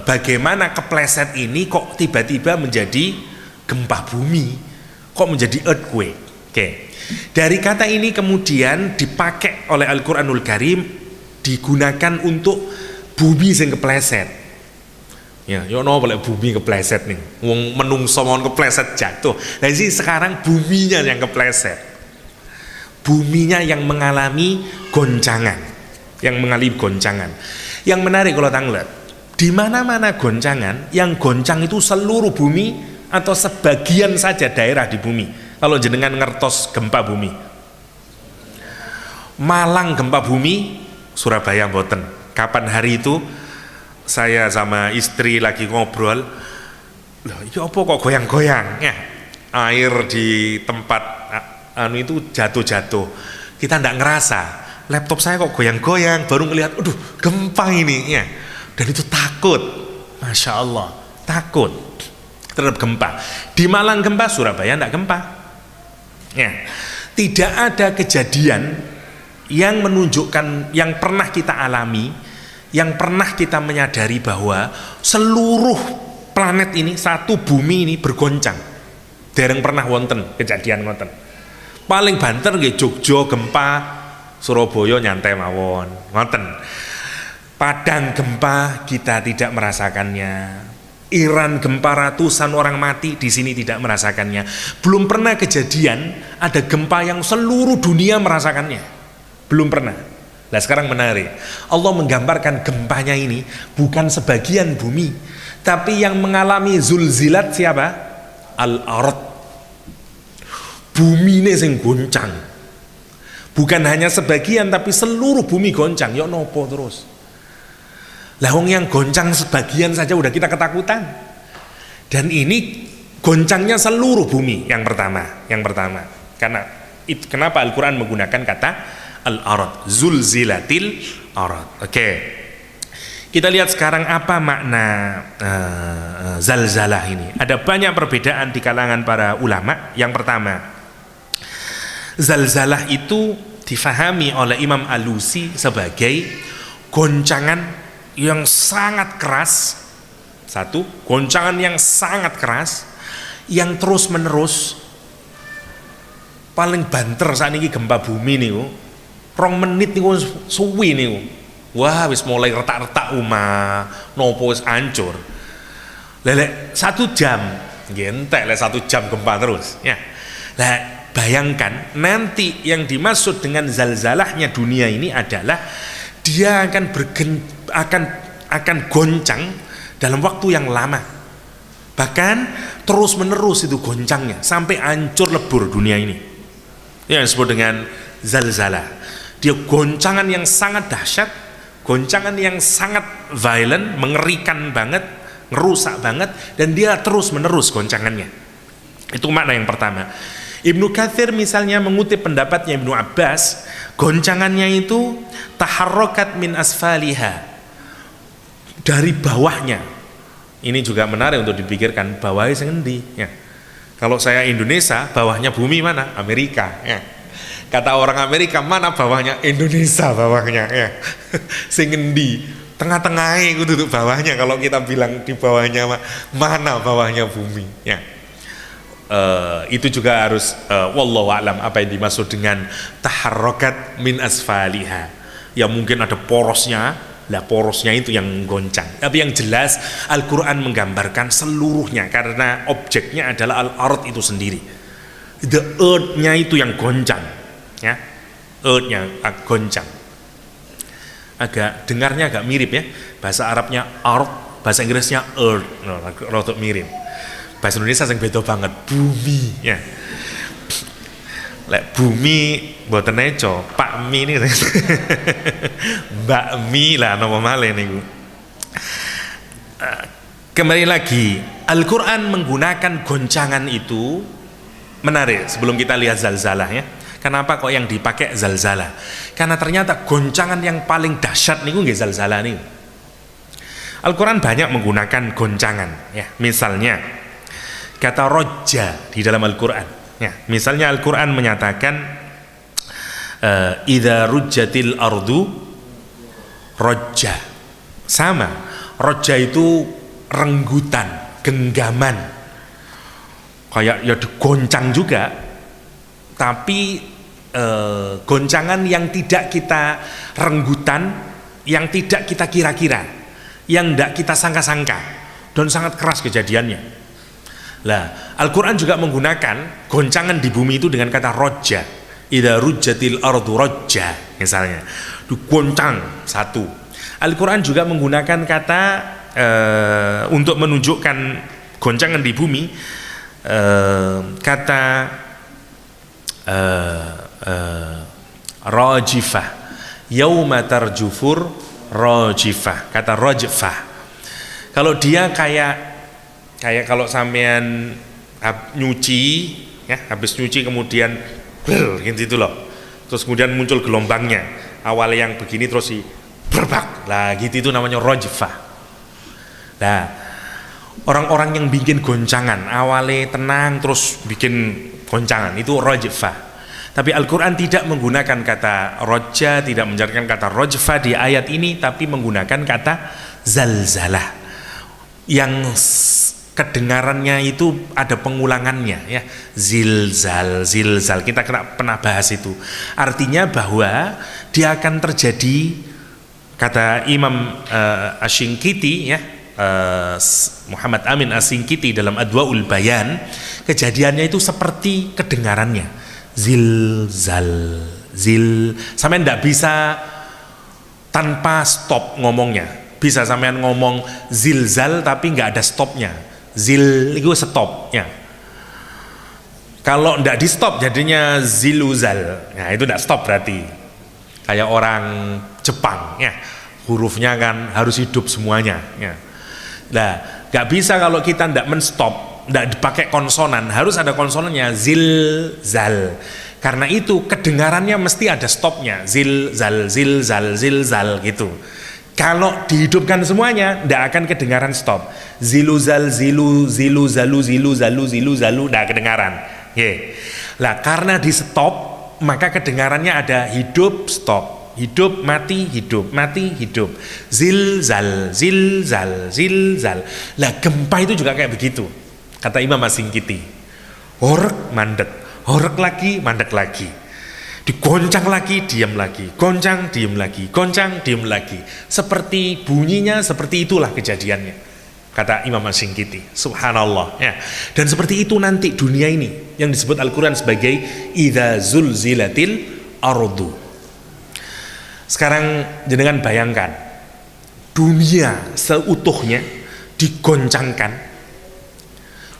bagaimana kepleset ini kok tiba-tiba menjadi gempa bumi, kok menjadi earthquake? Oke. Dari kata ini kemudian dipakai oleh Al-Qur'anul Karim, digunakan untuk bumi sing kepleset. Ya, yo no boleh bumi kepleset nih. Wong menungso mon kepleset jatuh. Nah, sih sekarang buminya yang kepleset. Buminya yang mengalami goncangan. Yang mengalami goncangan. Yang menarik kalau tanglet, di mana-mana goncangan, yang goncang itu seluruh bumi atau sebagian saja daerah di bumi. Kalau jenengan ngertos gempa bumi. Malang gempa bumi, Surabaya mboten. Kapan hari itu saya sama istri lagi ngobrol, loh ini apa kok goyang-goyang ya, air di tempat anu itu jatuh-jatuh, kita ndak ngerasa, laptop saya kok goyang-goyang, baru ngelihat, aduh gempa ini ya, dan itu takut, Masya Allah, takut terhadap gempa. Di Malang gempa, Surabaya ndak gempa ya. Tidak ada kejadian yang menunjukkan, yang pernah kita alami, yang pernah kita menyadari bahwa seluruh planet ini, satu bumi ini bergoncang. Dereng pernah wonten kejadian wonten. Paling banter nggih Jogja gempa, Surabaya nyantai mawon, wonten. Padang gempa kita tidak merasakannya. Iran gempa ratusan orang mati, di sini tidak merasakannya. Belum pernah kejadian ada gempa yang seluruh dunia merasakannya. Belum pernah. Nah sekarang menarik, Allah menggambarkan gempanya ini bukan sebagian bumi, tapi yang mengalami zulzilat siapa? Al-ard. Bumi ini yang goncang. Bukan hanya sebagian, tapi seluruh bumi goncang. Ya nopo terus. Lah wong yang goncang sebagian saja udah kita ketakutan. Dan ini goncangnya seluruh bumi yang pertama. Karena kenapa Al-Quran menggunakan kata al-arad, zulzilatil arad. Oke. Kita lihat sekarang apa makna zalzalah ini. Ada banyak perbedaan di kalangan para ulama. Yang pertama, zalzalah itu difahami oleh Imam Alusi sebagai goncangan yang sangat keras. Satu, goncangan yang sangat keras yang terus menerus. Paling banter saat ini gempa bumi nih, 2 menit nih suwi nih. Wah, wis mulai retak-retak umah, nopo wis hancur. Lelek 1 jam, gentek lek 1 jam gempa terus, ya. Lah, bayangkan nanti yang dimaksud dengan zalzalahnya dunia ini adalah dia akan goncang dalam waktu yang lama. Bahkan terus menerus itu goncangnya sampai hancur lebur dunia ini. Yang disebut dengan zalzalah. Dia goncangan yang sangat dahsyat, goncangan yang sangat violent, mengerikan banget, ngerusak banget, dan dia terus menerus goncangannya. Itu makna yang pertama. Ibnu Katsir misalnya mengutip pendapatnya Ibnu Abbas, goncangannya itu taharrokat min asfaliha, dari bawahnya. Ini juga menarik untuk dipikirkan, bawahnya sendi ya. Kalau saya Indonesia, bawahnya bumi mana? Amerika ya. Kata orang Amerika, mana bawahnya? Indonesia bawahnya ya. Sing ngendi? Tengah-tengahnya itu duduk bawahnya. Kalau kita bilang di bawahnya, mana bawahnya bumi ya. Itu juga harus wallahu a'lam apa yang dimaksud dengan taharrokat min asfaliha. Ya mungkin ada porosnya, lah porosnya itu yang goncang. Tapi yang jelas Al-Quran menggambarkan seluruhnya, karena objeknya adalah al-ard itu sendiri. The earth-nya itu yang goncang, ya, earth-nya goncang. Dengarnya agak mirip ya, bahasa Arabnya ard, bahasa Inggrisnya earth, rotok mirip. Bahasa Indonesia sing beda banget, bumi ya. Lek bumi mboten neco, Pak Mi ini Mbak Mi lah nama malih niku. Kembali lagi, Al-Quran menggunakan goncangan itu menarik. Sebelum kita lihat zalzalah ya, kenapa kok yang dipakai zalzalah? Karena ternyata goncangan yang paling dahsyat niku nggih zalzalah niku. Al-Quran banyak menggunakan goncangan ya. Misalnya kata rojja di dalam Al-Quran ya. Misalnya Al-Quran menyatakan idza rujjatil ardu rojja. Sama, rojja itu renggutan, genggaman, kayak ya digoncang juga, tapi goncangan yang tidak kita renggutan, yang tidak kita kira-kira, yang tidak kita sangka-sangka, dan sangat keras kejadiannya. Lah, Al-Quran juga menggunakan goncangan di bumi itu dengan kata rojja. Idza rujjatil ardu rojja, misalnya digoncang satu. Al-Quran juga menggunakan kata untuk menunjukkan goncangan di bumi, kata rajifah, yauma tarjufur rajifah, kata rajifah. Kalau dia kayak kalau sampean nyuci ya, habis nyuci kemudian gitu loh, terus kemudian muncul gelombangnya, awalnya yang begini terus berbak lah gitu, itu namanya rajifah. Nah, orang-orang yang bikin goncangan awalnya tenang terus bikin goncangan itu rajifah. Tapi Al-Quran tidak menggunakan kata rojja, tidak menjadikan kata rajifah di ayat ini, tapi menggunakan kata zalzalah yang kedengarannya itu ada pengulangannya ya, zilzal, zilzal, kita pernah bahas itu. Artinya bahwa dia akan terjadi, kata Imam Asy-Syinkiti ya, Muhammad Amin Asy-Syinkiti dalam Adwaul Bayan, kejadiannya itu seperti kedengarannya, zilzal, sampai ndak bisa tanpa stop ngomongnya. Bisa sampean ngomong zilzal tapi nggak ada stopnya, zil itu stop ya. Kalau ndak di stop jadinya ziluzal, nah itu ndak stop berarti. Kayak orang Jepang ya, hurufnya kan harus hidup semuanya ya. Nah, nggak bisa kalau kita ndak menstop, ndak dipakai konsonan, harus ada konsonannya, zilzal. Karena itu kedengarannya mesti ada stopnya, zilzal, zilzal, zilzal gitu. Kalau dihidupkan semuanya, tidak akan kedengaran stop. Ziluzal, zilu, zilu, zalu, zilu, zalu, zilu, zalu, tidak kedengaran. Lah, karena di stop, maka kedengarannya ada hidup, stop, hidup, mati, hidup, mati, hidup. Zilzal, zilzal, zilzal. Lah, gempa itu juga kayak begitu. Kata Imam Asy-Syinkiti, horek, mandek, horek lagi, mandek lagi. Digoncang lagi, diam lagi, goncang, diam lagi, goncang, diam lagi. Seperti bunyinya, seperti itulah kejadiannya, kata Imam Asy-Syinkiti. Subhanallah ya. Dan seperti itu nanti dunia ini yang disebut Al-Quran sebagai idza zulzilatil ardu. Sekarang jenengan bayangkan, dunia seutuhnya digoncangkan,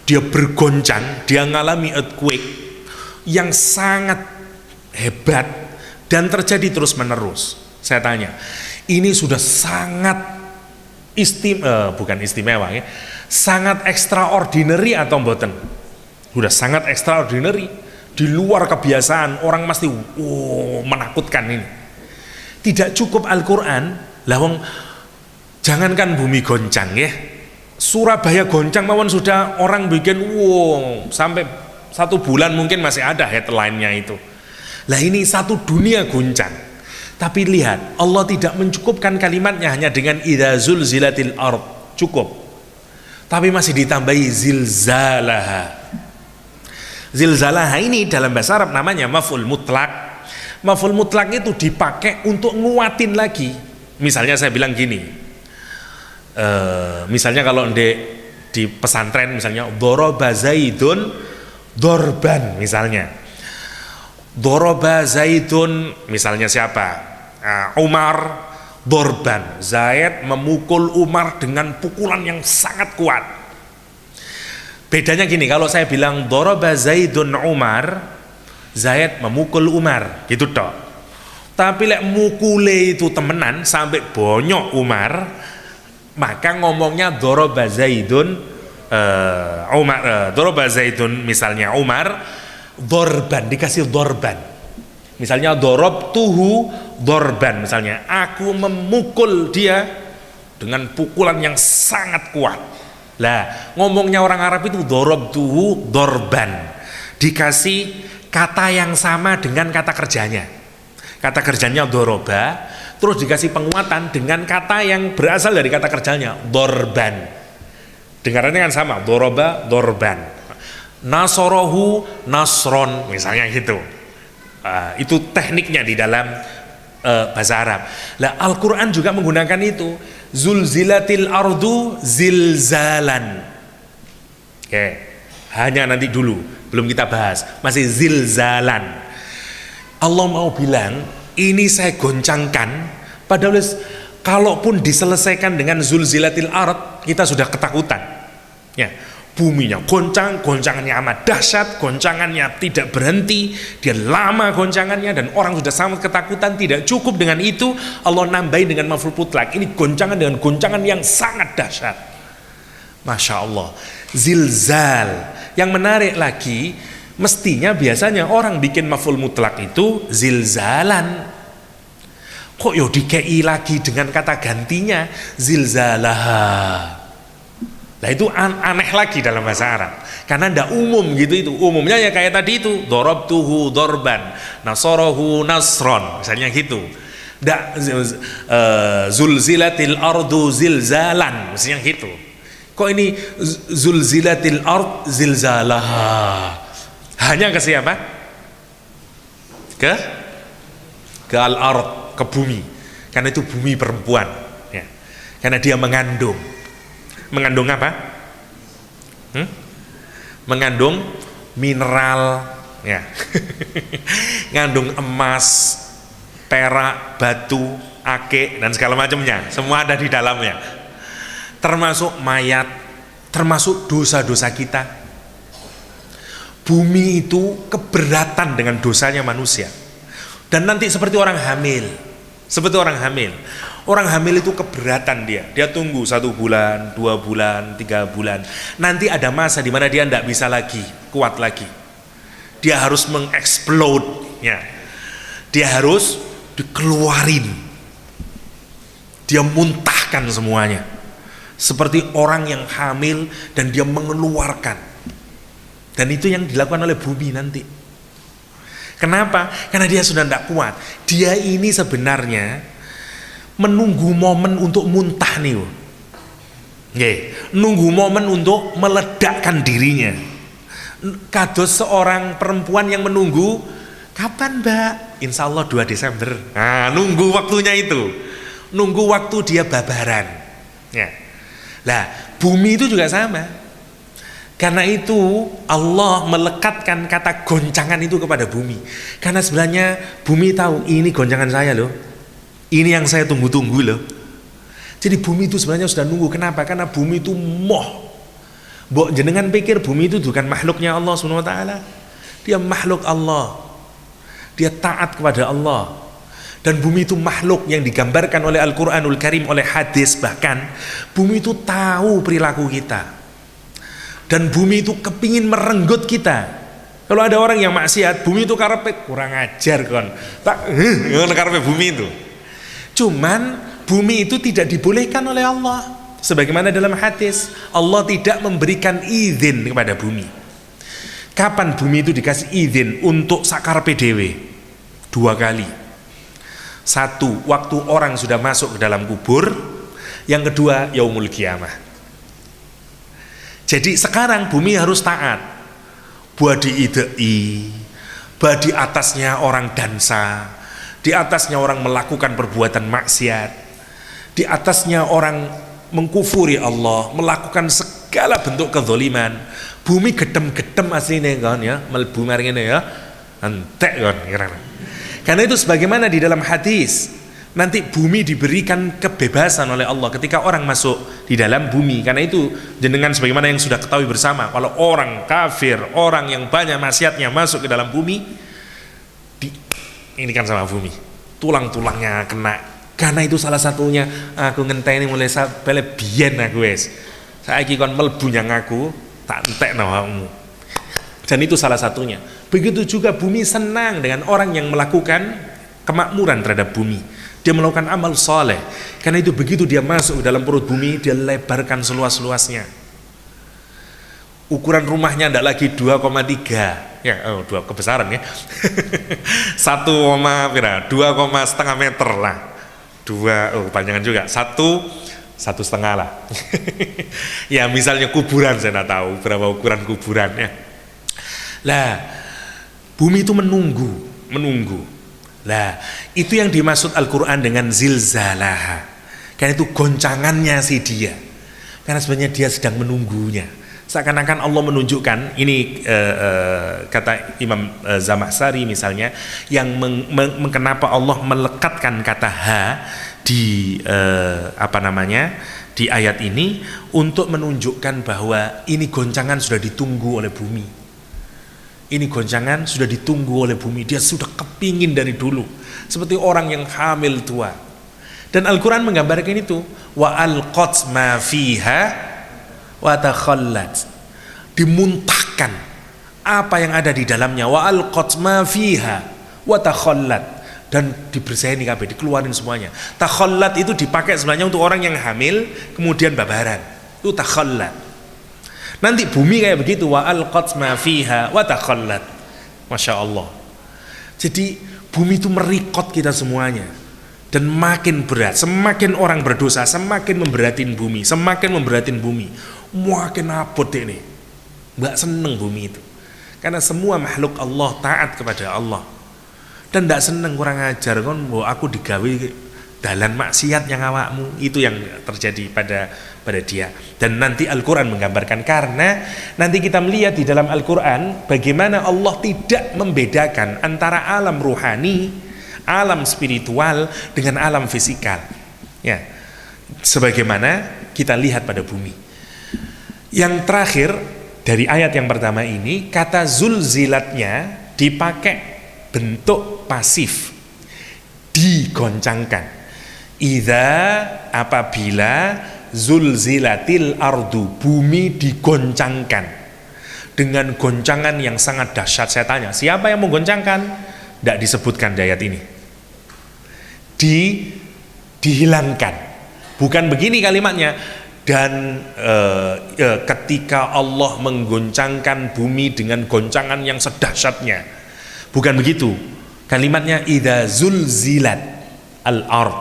dia bergoncang, dia ngalami earthquake yang sangat hebat dan terjadi terus menerus. Saya tanya, ini sudah sangat bukan istimewa ya, sangat extraordinary atau mboten? Sudah sangat extraordinary, di luar kebiasaan, orang mesti menakutkan ini. Tidak cukup Al-Quran, lawang jangankan bumi goncang ya, Surabaya goncang mawon sudah orang bikin sampai 1 bulan mungkin masih ada headline-nya itu. Lah ini satu dunia guncang. Tapi lihat, Allah tidak mencukupkan kalimatnya hanya dengan idza zulzilatil ard, cukup. Tapi masih ditambahi zilzalaha. Zilzalaha ini dalam bahasa Arab namanya maf'ul mutlak. Maf'ul mutlak itu dipakai untuk nguatin lagi. Misalnya saya bilang gini, misalnya kalau di pesantren misalnya doroba zaidun dorban misalnya, doroba zaidun misalnya siapa, Umar dorban, Zaid memukul Umar dengan pukulan yang sangat kuat. Bedanya gini, kalau saya bilang daraba Zaidun Umar, Zaid memukul Umar, gitu toh. Tapi lek mukule itu temenan sampai bonyok Umar, maka ngomongnya daraba Zaidun Umar, daraba Zaidun misalnya Umar, dorban, dikasih dorban. Misalnya darabtuhu dorban, misalnya aku memukul dia dengan pukulan yang sangat kuat. Lah, ngomongnya orang Arab itu darabtuhu dorban, dikasih kata yang sama dengan kata kerjanya. Kata kerjanya doroba, terus dikasih penguatan dengan kata yang berasal dari kata kerjanya, dorban. Dengarannya kan sama, doroba, dorban. Nasorohu, nasron, misalnya gitu. Itu tekniknya di dalam bahasa Arab. Lah, Al-Quran juga menggunakan itu. Zulzilatil ardu zilzalan. Oke, hanya nanti dulu, belum kita bahas, masih zilzalan. Allah mau bilang ini saya goncangkan, padahal kalaupun diselesaikan dengan zulzilatil ard, kita sudah ketakutan ya, buminya goncang, goncangannya amat dahsyat, goncangannya tidak berhenti, dia lama goncangannya, dan orang sudah sangat ketakutan. Tidak cukup dengan itu, Allah nambahin dengan maf'ul mutlaq, ini goncangan dengan goncangan yang sangat dahsyat. Masya Allah, zilzal. Yang menarik lagi, mestinya biasanya orang bikin maf'ul mutlaq itu zilzalan, kok yo dikei lagi dengan kata gantinya zilzalaha. Nah itu aneh lagi dalam bahasa Arab, karena ndak umum gitu. Itu umumnya ya kayak tadi itu, darabtuhu dorban, nasarahu nasron, misalnya gitu. Ndak zulzilatil ardu zilzalan, misalnya gitu. Kok ini zulzilatil ard zilzalaha? Hanya ke siapa? Ke al-ard, ke bumi. Karena itu bumi perempuan ya. Karena dia mengandung apa? Mengandung mineral ya. Ngandung emas, perak, batu, ake, dan segala macamnya. Semua ada di dalamnya. Termasuk mayat, termasuk dosa-dosa kita. Bumi itu keberatan dengan dosanya manusia. Dan nanti seperti orang hamil. Orang hamil itu keberatan dia tunggu 1 bulan, 2 bulan, 3 bulan. Nanti ada masa di mana dia tidak bisa lagi, kuat lagi. Dia harus mengeksplod ya. Dia harus dikeluarin. Dia muntahkan semuanya. Seperti orang yang hamil dan dia mengeluarkan. Dan itu yang dilakukan oleh bumi nanti. Kenapa? Karena dia sudah tidak kuat. Dia ini sebenarnya menunggu momen untuk muntah nih. Nunggu momen untuk meledakkan dirinya. Kados seorang perempuan yang menunggu, kapan mbak? Insya Allah 2 Desember. Nah, nunggu waktunya itu. Nunggu waktu dia babaran. Ya. Lah, bumi itu juga sama. Karena itu Allah melekatkan kata goncangan itu kepada bumi. Karena sebenarnya bumi tahu ini goncangan saya loh. Ini yang saya tunggu-tunggu loh. Jadi bumi itu sebenarnya sudah nunggu. Kenapa? Karena bumi itu moh. Mbok jenengan pikir bumi itu bukan makhluknya Allah Subhanahu wa taala. Dia makhluk Allah. Dia taat kepada Allah. Dan bumi itu makhluk yang digambarkan oleh Al-Qur'anul Karim, oleh hadis bahkan. Bumi itu tahu perilaku kita. Dan bumi itu kepingin merenggut kita. Kalau ada orang yang maksiat, bumi itu karepe kurang ajar kon. Tak karepe bumi itu. Cuman bumi itu tidak dibolehkan oleh Allah. Sebagaimana dalam hadis, Allah tidak memberikan izin kepada bumi. Kapan bumi itu dikasih izin untuk sakarepe dhewe? 2 kali. 1, waktu orang sudah masuk ke dalam kubur. Yang kedua, yaumul qiyamah. Jadi sekarang bumi harus taat. Buat diidei, buat di atasnya orang dansa, di atasnya orang melakukan perbuatan maksiat, di atasnya orang mengkufuri Allah, melakukan segala bentuk kezaliman. Bumi gedem-gedem aslinya kan ya, melbu maringene ya. Entek kan kira. Karena itu sebagaimana di dalam hadis, Nanti bumi diberikan kebebasan oleh Allah ketika orang masuk di dalam bumi. Karena itu jenengan sebagaimana yang sudah ketahui bersama, kalau orang kafir, orang yang banyak maksiatnya masuk ke dalam bumi, ini kan sama bumi, tulang-tulangnya kena. Karena itu salah satunya aku ngenteni mulai sampai biyen aku wis. Saiki kon mlebu nyang aku, tak entekno awakmu. Dan itu salah satunya. Begitu juga bumi senang dengan orang yang melakukan kemakmuran terhadap bumi. Dia melakukan amal soleh. Karena itu begitu dia masuk ke dalam perut bumi, dia lebarkan seluas-luasnya. Ukuran rumahnya tidak lagi 2,3 ya, dua kebesaran ya. 2,5 meter lah. 2, panjangan juga. 1,5 lah. Ya misalnya kuburan, saya tidak tahu berapa ukuran kuburan ya. Lah, bumi itu menunggu. Lah, itu yang dimaksud Al-Quran dengan zilzalaha. Karena itu goncangannya si dia. Karena sebenarnya dia sedang menunggunya. Seakan-akan Allah menunjukkan, ini kata Imam Zamakhsyari misalnya, yang kenapa Allah melekatkan kata ha di di ayat ini untuk menunjukkan bahwa ini goncangan sudah ditunggu oleh bumi. Ini goncangan sudah ditunggu oleh bumi. Dia sudah kepingin dari dulu, seperti orang yang hamil tua. Dan Al-Quran menggambarkan itu, wa alqat ma fiha wa takhallat. Dimuntahkan apa yang ada di dalamnya, wa alqat ma fiha wa takhallat, dan dibersihin kabeh, dikeluarin semuanya. Takhallat itu dipakai sebenarnya untuk orang yang hamil kemudian babaran. Itu takhallat. Nanti bumi kayak begitu, wa alqat ma fiha wa takhallat. Masya Allah. Jadi bumi itu merikot kita semuanya, dan makin berat. Semakin orang berdosa, semakin memberatin bumi, makin abot ini. Nggak seneng bumi itu, karena semua makhluk Allah taat kepada Allah, dan nggak seneng kurang ajar kon, aku digawe dalan maksiat yang awakmu. Itu yang terjadi pada dia. Dan nanti Al-Quran menggambarkan, karena nanti kita melihat di dalam Al-Quran bagaimana Allah tidak membedakan antara alam ruhani, alam spiritual dengan alam fisikal ya, sebagaimana kita lihat pada bumi. Yang terakhir dari ayat yang pertama ini, kata zulzilatnya dipakai bentuk pasif, digoncangkan. Apabila zulzilatil ardu, bumi digoncangkan dengan goncangan yang sangat dahsyat. Saya tanya, siapa yang menggoncangkan? Tidak disebutkan di ayat ini. Dihilangkan. Bukan begini kalimatnya. Dan ketika Allah menggoncangkan bumi dengan goncangan yang sedahsyatnya, bukan begitu. Kalimatnya idza zulzilat al-ard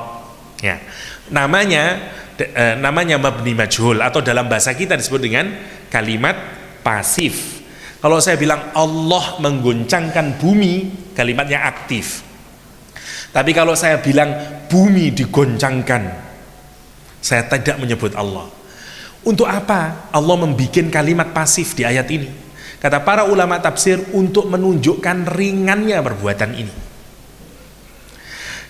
ya. Namanya mabni majhul, atau dalam bahasa kita disebut dengan kalimat pasif. Kalau saya bilang Allah menggoncangkan bumi, kalimatnya aktif. Tapi kalau saya bilang bumi digoncangkan, saya tidak menyebut Allah. Untuk apa Allah membuat kalimat pasif di ayat ini? Kata para ulama tafsir, untuk menunjukkan ringannya perbuatan ini.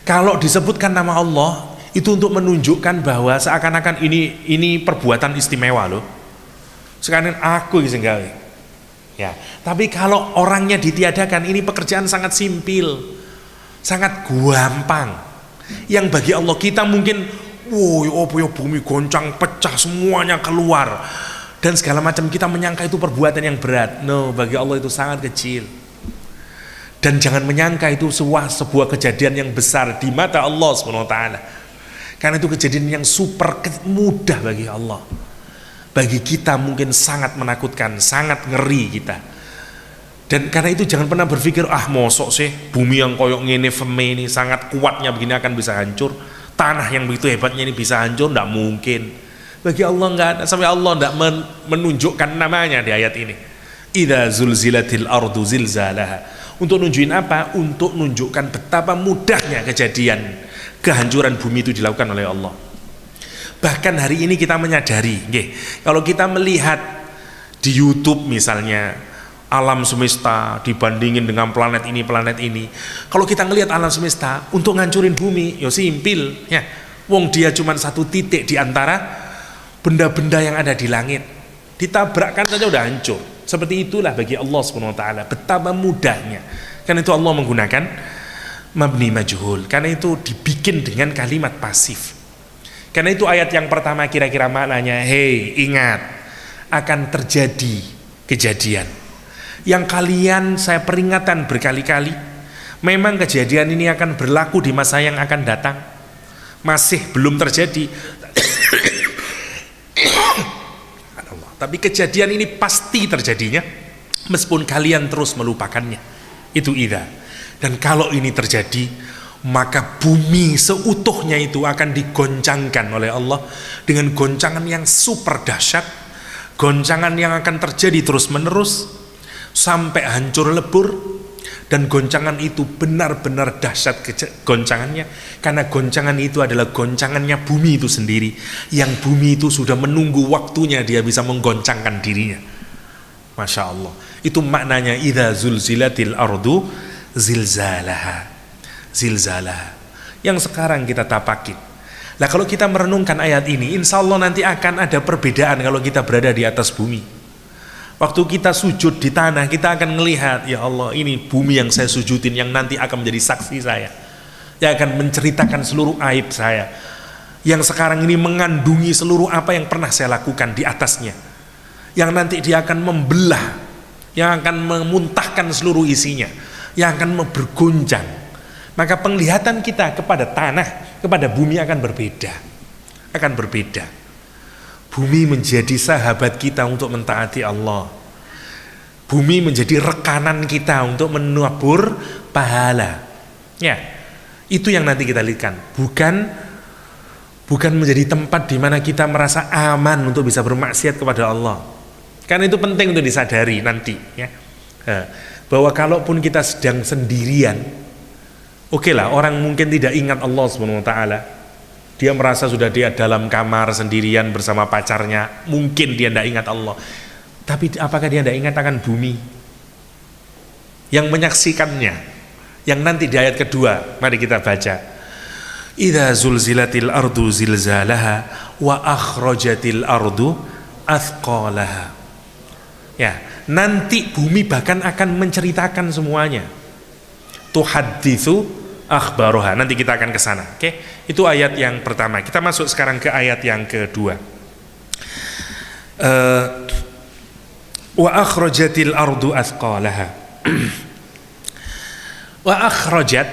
Kalau disebutkan nama Allah, itu untuk menunjukkan bahwa seakan-akan ini perbuatan istimewa loh. Sekarang aku yang gawe. Ya, tapi kalau orangnya ditiadakan, ini pekerjaan sangat simpel, sangat gampang. Yang bagi Allah kita mungkin, bumi goncang, pecah semuanya keluar, dan segala macam, kita menyangka itu perbuatan yang berat. No, bagi Allah itu sangat kecil. Dan jangan menyangka itu sebuah kejadian yang besar di mata Allah SWT. Karena itu kejadian yang super mudah bagi Allah. Bagi kita mungkin sangat menakutkan, sangat ngeri kita. Dan karena itu jangan pernah berpikir, mosok sih bumi yang koyok ngene feme ini sangat kuatnya begini akan bisa hancur. Tanah yang begitu hebatnya ini bisa hancur, tidak mungkin. Bagi Allah enggak ada, sampai Allah tidak menunjukkan namanya di ayat ini. Idza zulzilatil ardu zilzalaha. Untuk nunjukin apa? Untuk menunjukkan betapa mudahnya kejadian kehancuran bumi itu dilakukan oleh Allah. Bahkan hari ini kita menyadari, kalau kita melihat di YouTube misalnya, alam semesta dibandingin dengan planet ini. Kalau kita ngelihat alam semesta untuk ngancurin bumi, yo simpel ya. Wong dia cuma satu titik di antara benda-benda yang ada di langit. Ditabrakkan saja udah hancur. Seperti itulah bagi Allah Subhanahu wa taala, betapa mudahnya. Karena itu Allah menggunakan mabni majhul. Karena itu dibikin dengan kalimat pasif. Karena itu ayat yang pertama kira-kira maknanya, hei ingat akan terjadi kejadian yang kalian saya peringatkan berkali-kali. Memang kejadian ini akan berlaku di masa yang akan datang. Masih belum terjadi. Tapi kejadian ini pasti terjadinya meskipun kalian terus melupakannya. Itu idza. Dan kalau ini terjadi, maka bumi seutuhnya itu akan digoncangkan oleh Allah dengan goncangan yang super dahsyat, goncangan yang akan terjadi terus menerus sampai hancur lebur. Dan goncangan itu benar-benar dahsyat goncangannya, karena goncangan itu adalah goncangannya bumi itu sendiri, yang bumi itu sudah menunggu waktunya dia bisa menggoncangkan dirinya. Masya Allah, itu maknanya idza zulzilatil ardu zilzalaha. Yang sekarang kita tapakin. Nah, kalau kita merenungkan ayat ini, insya Allah nanti akan ada perbedaan kalau kita berada di atas bumi. Waktu kita sujud di tanah, kita akan melihat, ya Allah, ini bumi yang saya sujudin yang nanti akan menjadi saksi saya, yang akan menceritakan seluruh aib saya, yang sekarang ini mengandungi seluruh apa yang pernah saya lakukan di atasnya, yang nanti dia akan membelah, yang akan memuntahkan seluruh isinya, yang akan bergoncang. Maka penglihatan kita kepada tanah, kepada bumi akan berbeda. Bumi menjadi sahabat kita untuk mentaati Allah. Bumi menjadi rekanan kita untuk menabur pahala. Ya, itu yang nanti kita lihat. Bukan menjadi tempat di mana kita merasa aman untuk bisa bermaksiat kepada Allah. Karena itu penting untuk disadari nanti. Ya, bahwa kalaupun kita sedang sendirian, oke lah, orang mungkin tidak ingat Allah Subhanahu wa taala. Dia merasa sudah dia dalam kamar sendirian bersama pacarnya, mungkin dia tidak ingat Allah. Tapi apakah dia tidak ingat akan bumi yang menyaksikannya? Yang nanti di ayat kedua, mari kita baca. Idza zulzilatil ardu zilzalaha wa akhrajatil ardu athqalaha. Ya, nanti bumi bahkan akan menceritakan semuanya. Tuhadditsu akhbaroha. Nanti kita akan ke sana. Oke, itu ayat yang pertama. Kita masuk sekarang ke ayat yang kedua. Wa akhrajatil ardu athqalaha. Wa akhrajat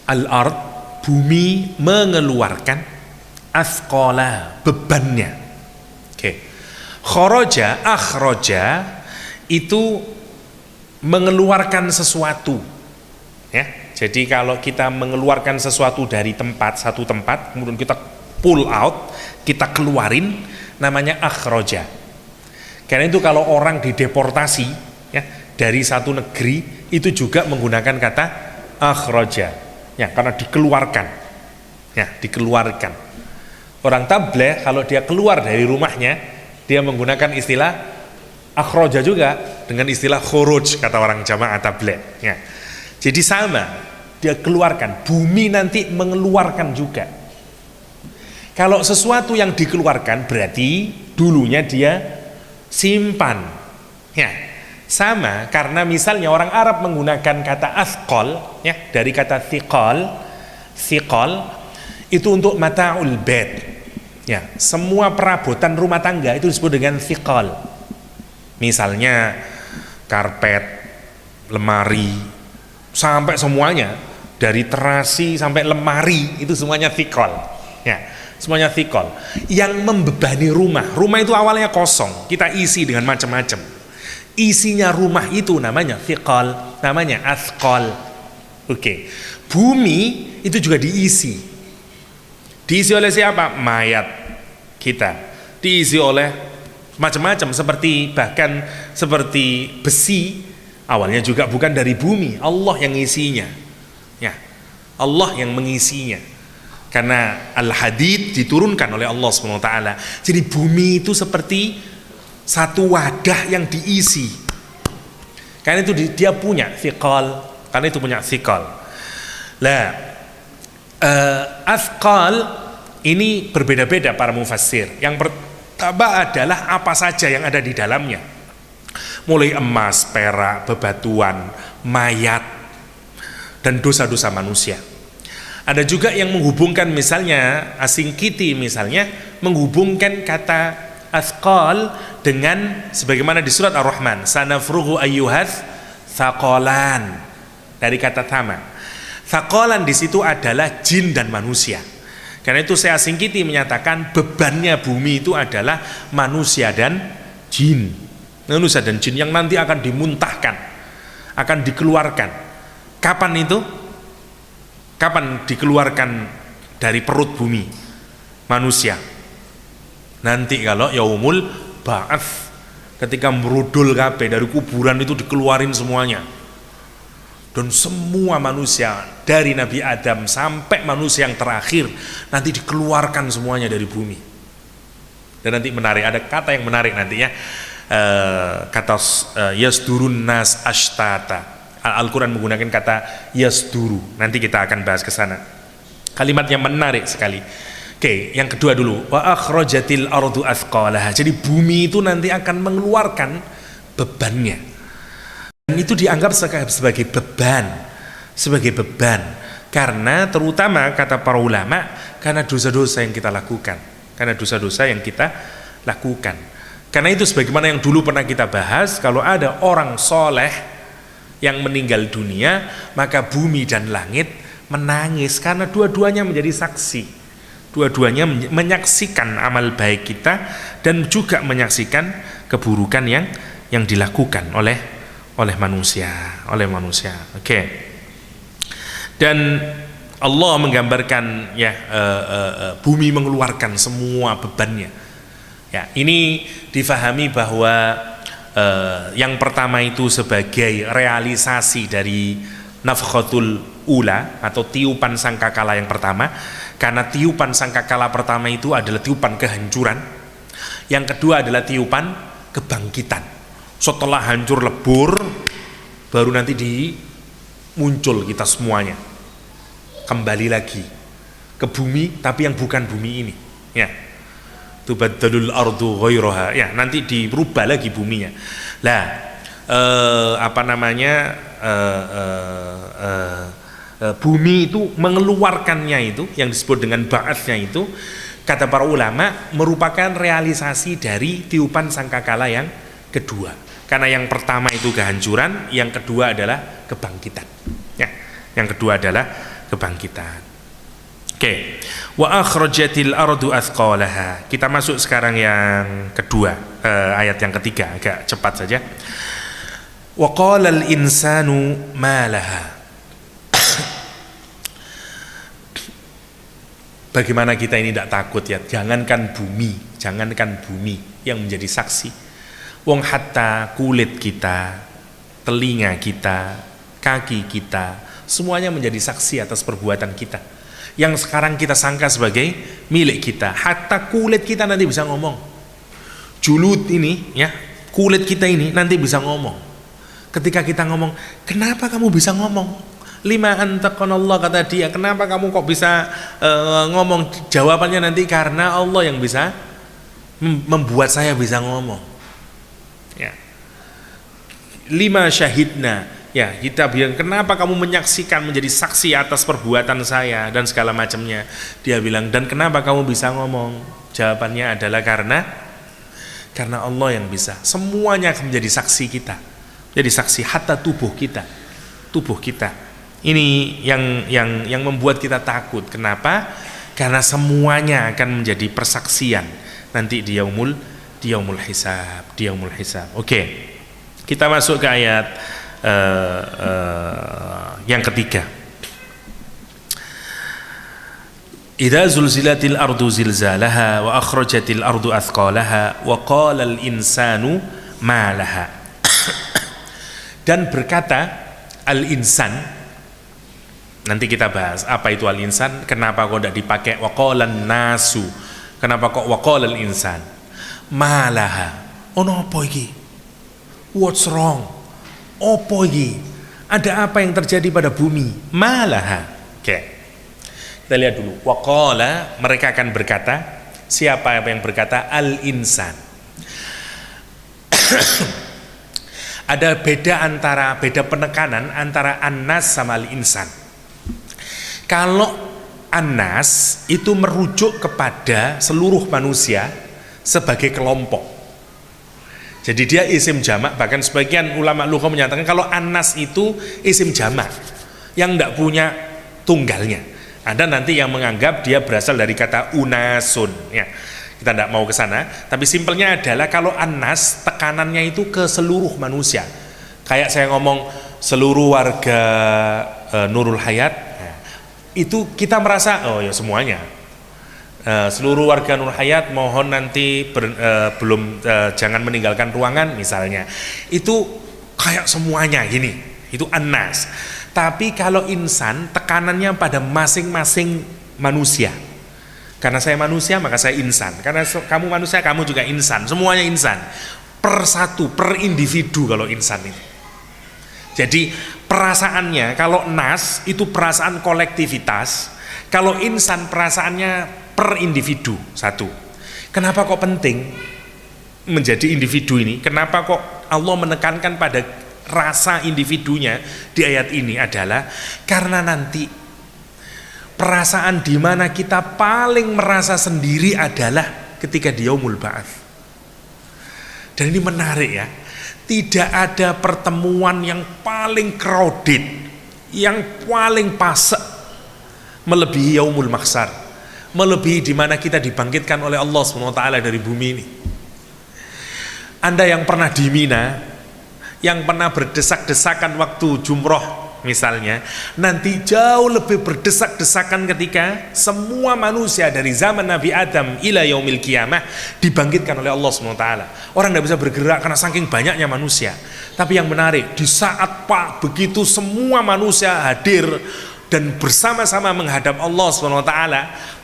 al-ard, bumi mengeluarkan athqalaha, bebannya. Oke. Kharaja, akhraja itu mengeluarkan sesuatu. Ya. Jadi kalau kita mengeluarkan sesuatu dari satu tempat, kemudian kita pull out, kita keluarin, namanya akhroja. Karena itu kalau orang dideportasi ya, dari satu negeri, itu juga menggunakan kata akhroja, ya, karena dikeluarkan. Ya, dikeluarkan. Orang tabligh kalau dia keluar dari rumahnya, dia menggunakan istilah akhroja juga, dengan istilah khuruj, kata orang jamaah tabligh. Ya. Jadi sama, dia keluarkan. Bumi nanti mengeluarkan juga. Kalau sesuatu yang dikeluarkan berarti dulunya dia simpan. Ya, sama karena misalnya orang Arab menggunakan kata athqal, ya, dari kata thiqal itu untuk mata'ul bait. Ya, semua perabotan rumah tangga itu disebut dengan thiqal. Misalnya karpet, lemari, sampai semuanya, dari terasi sampai lemari, itu semuanya thiqal. Ya, semuanya thiqal. Yang membebani rumah itu awalnya kosong, kita isi dengan macam-macam. Isinya rumah itu namanya thiqal, namanya athqal. Oke. Bumi itu juga diisi. Diisi oleh siapa? Mayat kita. Diisi oleh macam-macam, bahkan seperti besi. Awalnya juga bukan dari bumi, Allah yang ngisinya. Ya, Allah yang mengisinya. Karena al-hadid diturunkan oleh Allah SWT. Jadi bumi itu seperti satu wadah yang diisi. Karena itu dia punya thiqal, karena itu punya thiqal. Lah, athqal ini berbeda-beda para mufassir. Yang pertama adalah apa saja yang ada di dalamnya, mulai emas, perak, bebatuan, mayat, dan dosa-dosa manusia. Ada juga yang menghubungkan, misalnya Asingkiti misalnya menghubungkan kata athqal dengan sebagaimana di surat Ar-Rahman, sanafruhu ayyuhats thaqalan, dari kata thama. Thaqalan di situ adalah jin dan manusia. Karena itu saya Asingkiti menyatakan bebannya bumi itu adalah manusia dan jin. Manusia dan jin yang nanti akan dimuntahkan, akan dikeluarkan. Kapan itu? Kapan dikeluarkan dari perut bumi manusia? Nanti kalau yaumul ba'ats, ketika merudul kabeh dari kuburan itu dikeluarin semuanya. Dan semua manusia dari Nabi Adam sampai manusia yang terakhir nanti dikeluarkan semuanya dari bumi. Dan nanti menarik, ada kata yang menarik nanti ya. Kata yasdurun nas ashtata. Al-Quran menggunakan kata yasduru. Nanti kita akan bahas ke sana. Kalimat yang menarik sekali. Oke, yang kedua dulu. Wa akhrajatil ardu athqalaha. Jadi bumi itu nanti akan mengeluarkan bebannya. Dan itu dianggap sebagai beban. Sebagai beban. Karena terutama kata para ulama, karena dosa-dosa yang kita lakukan. Karena dosa-dosa yang kita lakukan. Karena itu sebagaimana yang dulu pernah kita bahas, kalau ada orang soleh yang meninggal dunia, maka bumi dan langit menangis karena dua-duanya menjadi saksi. Dua-duanya menyaksikan amal baik kita dan juga menyaksikan keburukan yang dilakukan oleh manusia, Oke. Dan Allah menggambarkan ya bumi mengeluarkan semua bebannya. Ya, ini difahami bahwa yang pertama itu sebagai realisasi dari nafkhatul ula atau tiupan sangkakala yang pertama, karena tiupan sangkakala pertama itu adalah tiupan kehancuran, yang kedua adalah tiupan kebangkitan. Setelah hancur lebur baru nanti muncul kita semuanya kembali lagi ke bumi, tapi yang bukan bumi ini ya. Tubaddalul ardu ghairaha, ya nanti dirubah lagi buminya. Lah bumi itu mengeluarkannya itu yang disebut dengan ba'atsnya itu, kata para ulama merupakan realisasi dari tiupan sangkakala yang kedua. Karena yang pertama itu kehancuran, yang kedua adalah kebangkitan. Ya, yang kedua adalah kebangkitan. Oke, wa akhrajatil ardu athqalaha. Kita masuk sekarang yang kedua, ayat yang ketiga, agak cepat saja. Wa qala al insanu ma laha. Bagaimana kita ini tidak takut ya? Jangankan bumi yang menjadi saksi. Wong hatta kulit kita, telinga kita, kaki kita, semuanya menjadi saksi atas perbuatan kita yang sekarang kita sangka sebagai milik kita. Hatta kulit kita nanti bisa ngomong. Julud ini ya, kulit kita ini nanti bisa ngomong. Ketika kita ngomong, kenapa kamu bisa ngomong? Lima antaqanallah, kata dia, kenapa kamu kok bisa ngomong? Jawabannya nanti karena Allah yang bisa membuat saya bisa ngomong. Ya. Lima syahidna, ya kita bilang, kenapa kamu menyaksikan menjadi saksi atas perbuatan saya dan segala macamnya. Dia bilang, dan kenapa kamu bisa ngomong? Jawabannya adalah karena Allah yang bisa. Semuanya akan menjadi saksi kita, jadi saksi hatta tubuh kita. Ini yang membuat kita takut. Kenapa? Karena semuanya akan menjadi persaksian nanti di yaumul hisab. Oke, kita masuk ke ayat yang ketiga. Idza zulzilatil ardu zilzalaha wa akhrajatil ardu athqalaha wa qala al insanu ma laha. Dan berkata al insan, nanti kita bahas apa itu al insan, kenapa kok tidak dipakai wa qala nasu, kenapa kok wa qala al insan ma laha. Ono apa iki? What's wrong? Opo iki? Ada apa yang terjadi pada bumi? Malaha. Oke. Kita lihat dulu. Waqala, mereka akan berkata, siapa yang berkata? Al-insan. Ada beda penekanan antara annas sama al-insan. Kalau annas itu merujuk kepada seluruh manusia sebagai kelompok. Jadi dia isim jamak, bahkan sebagian ulama lughah menyatakan kalau annas itu isim jamak yang tidak punya tunggalnya. Ada nanti yang menganggap dia berasal dari kata unasun, ya. Kita tidak mau ke sana, tapi simpelnya adalah kalau annas tekanannya itu ke seluruh manusia. Kayak saya ngomong seluruh warga Nurul Hayat, nah, itu kita merasa oh ya semuanya. Seluruh warga Nur Hayat mohon nanti jangan meninggalkan ruangan misalnya, itu kayak semuanya gini, itu annas. Tapi kalau insan tekanannya pada masing-masing manusia. Karena saya manusia maka saya insan, karena kamu manusia kamu juga insan, semuanya insan, per satu, per individu kalau insan itu. Jadi perasaannya kalau nas itu perasaan kolektivitas, kalau insan perasaannya per individu satu. Kenapa kok penting menjadi individu ini? Kenapa kok Allah menekankan pada rasa individunya di ayat ini adalah karena nanti perasaan di mana kita paling merasa sendiri adalah ketika di yaumul ba'ats. Dan ini menarik ya. Tidak ada pertemuan yang paling crowded, yang paling pasek melebihi yaumul mahsyar. Melebihi di mana kita dibangkitkan oleh Allah SWT dari bumi ini. Anda yang pernah di Mina, yang pernah berdesak-desakan waktu jumroh misalnya, nanti jauh lebih berdesak-desakan ketika semua manusia dari zaman Nabi Adam ila yaumil qiyamah dibangkitkan oleh Allah SWT. Orang tidak bisa bergerak karena saking banyaknya manusia. Tapi yang menarik, di saat begitu semua manusia hadir dan bersama-sama menghadap Allah SWT,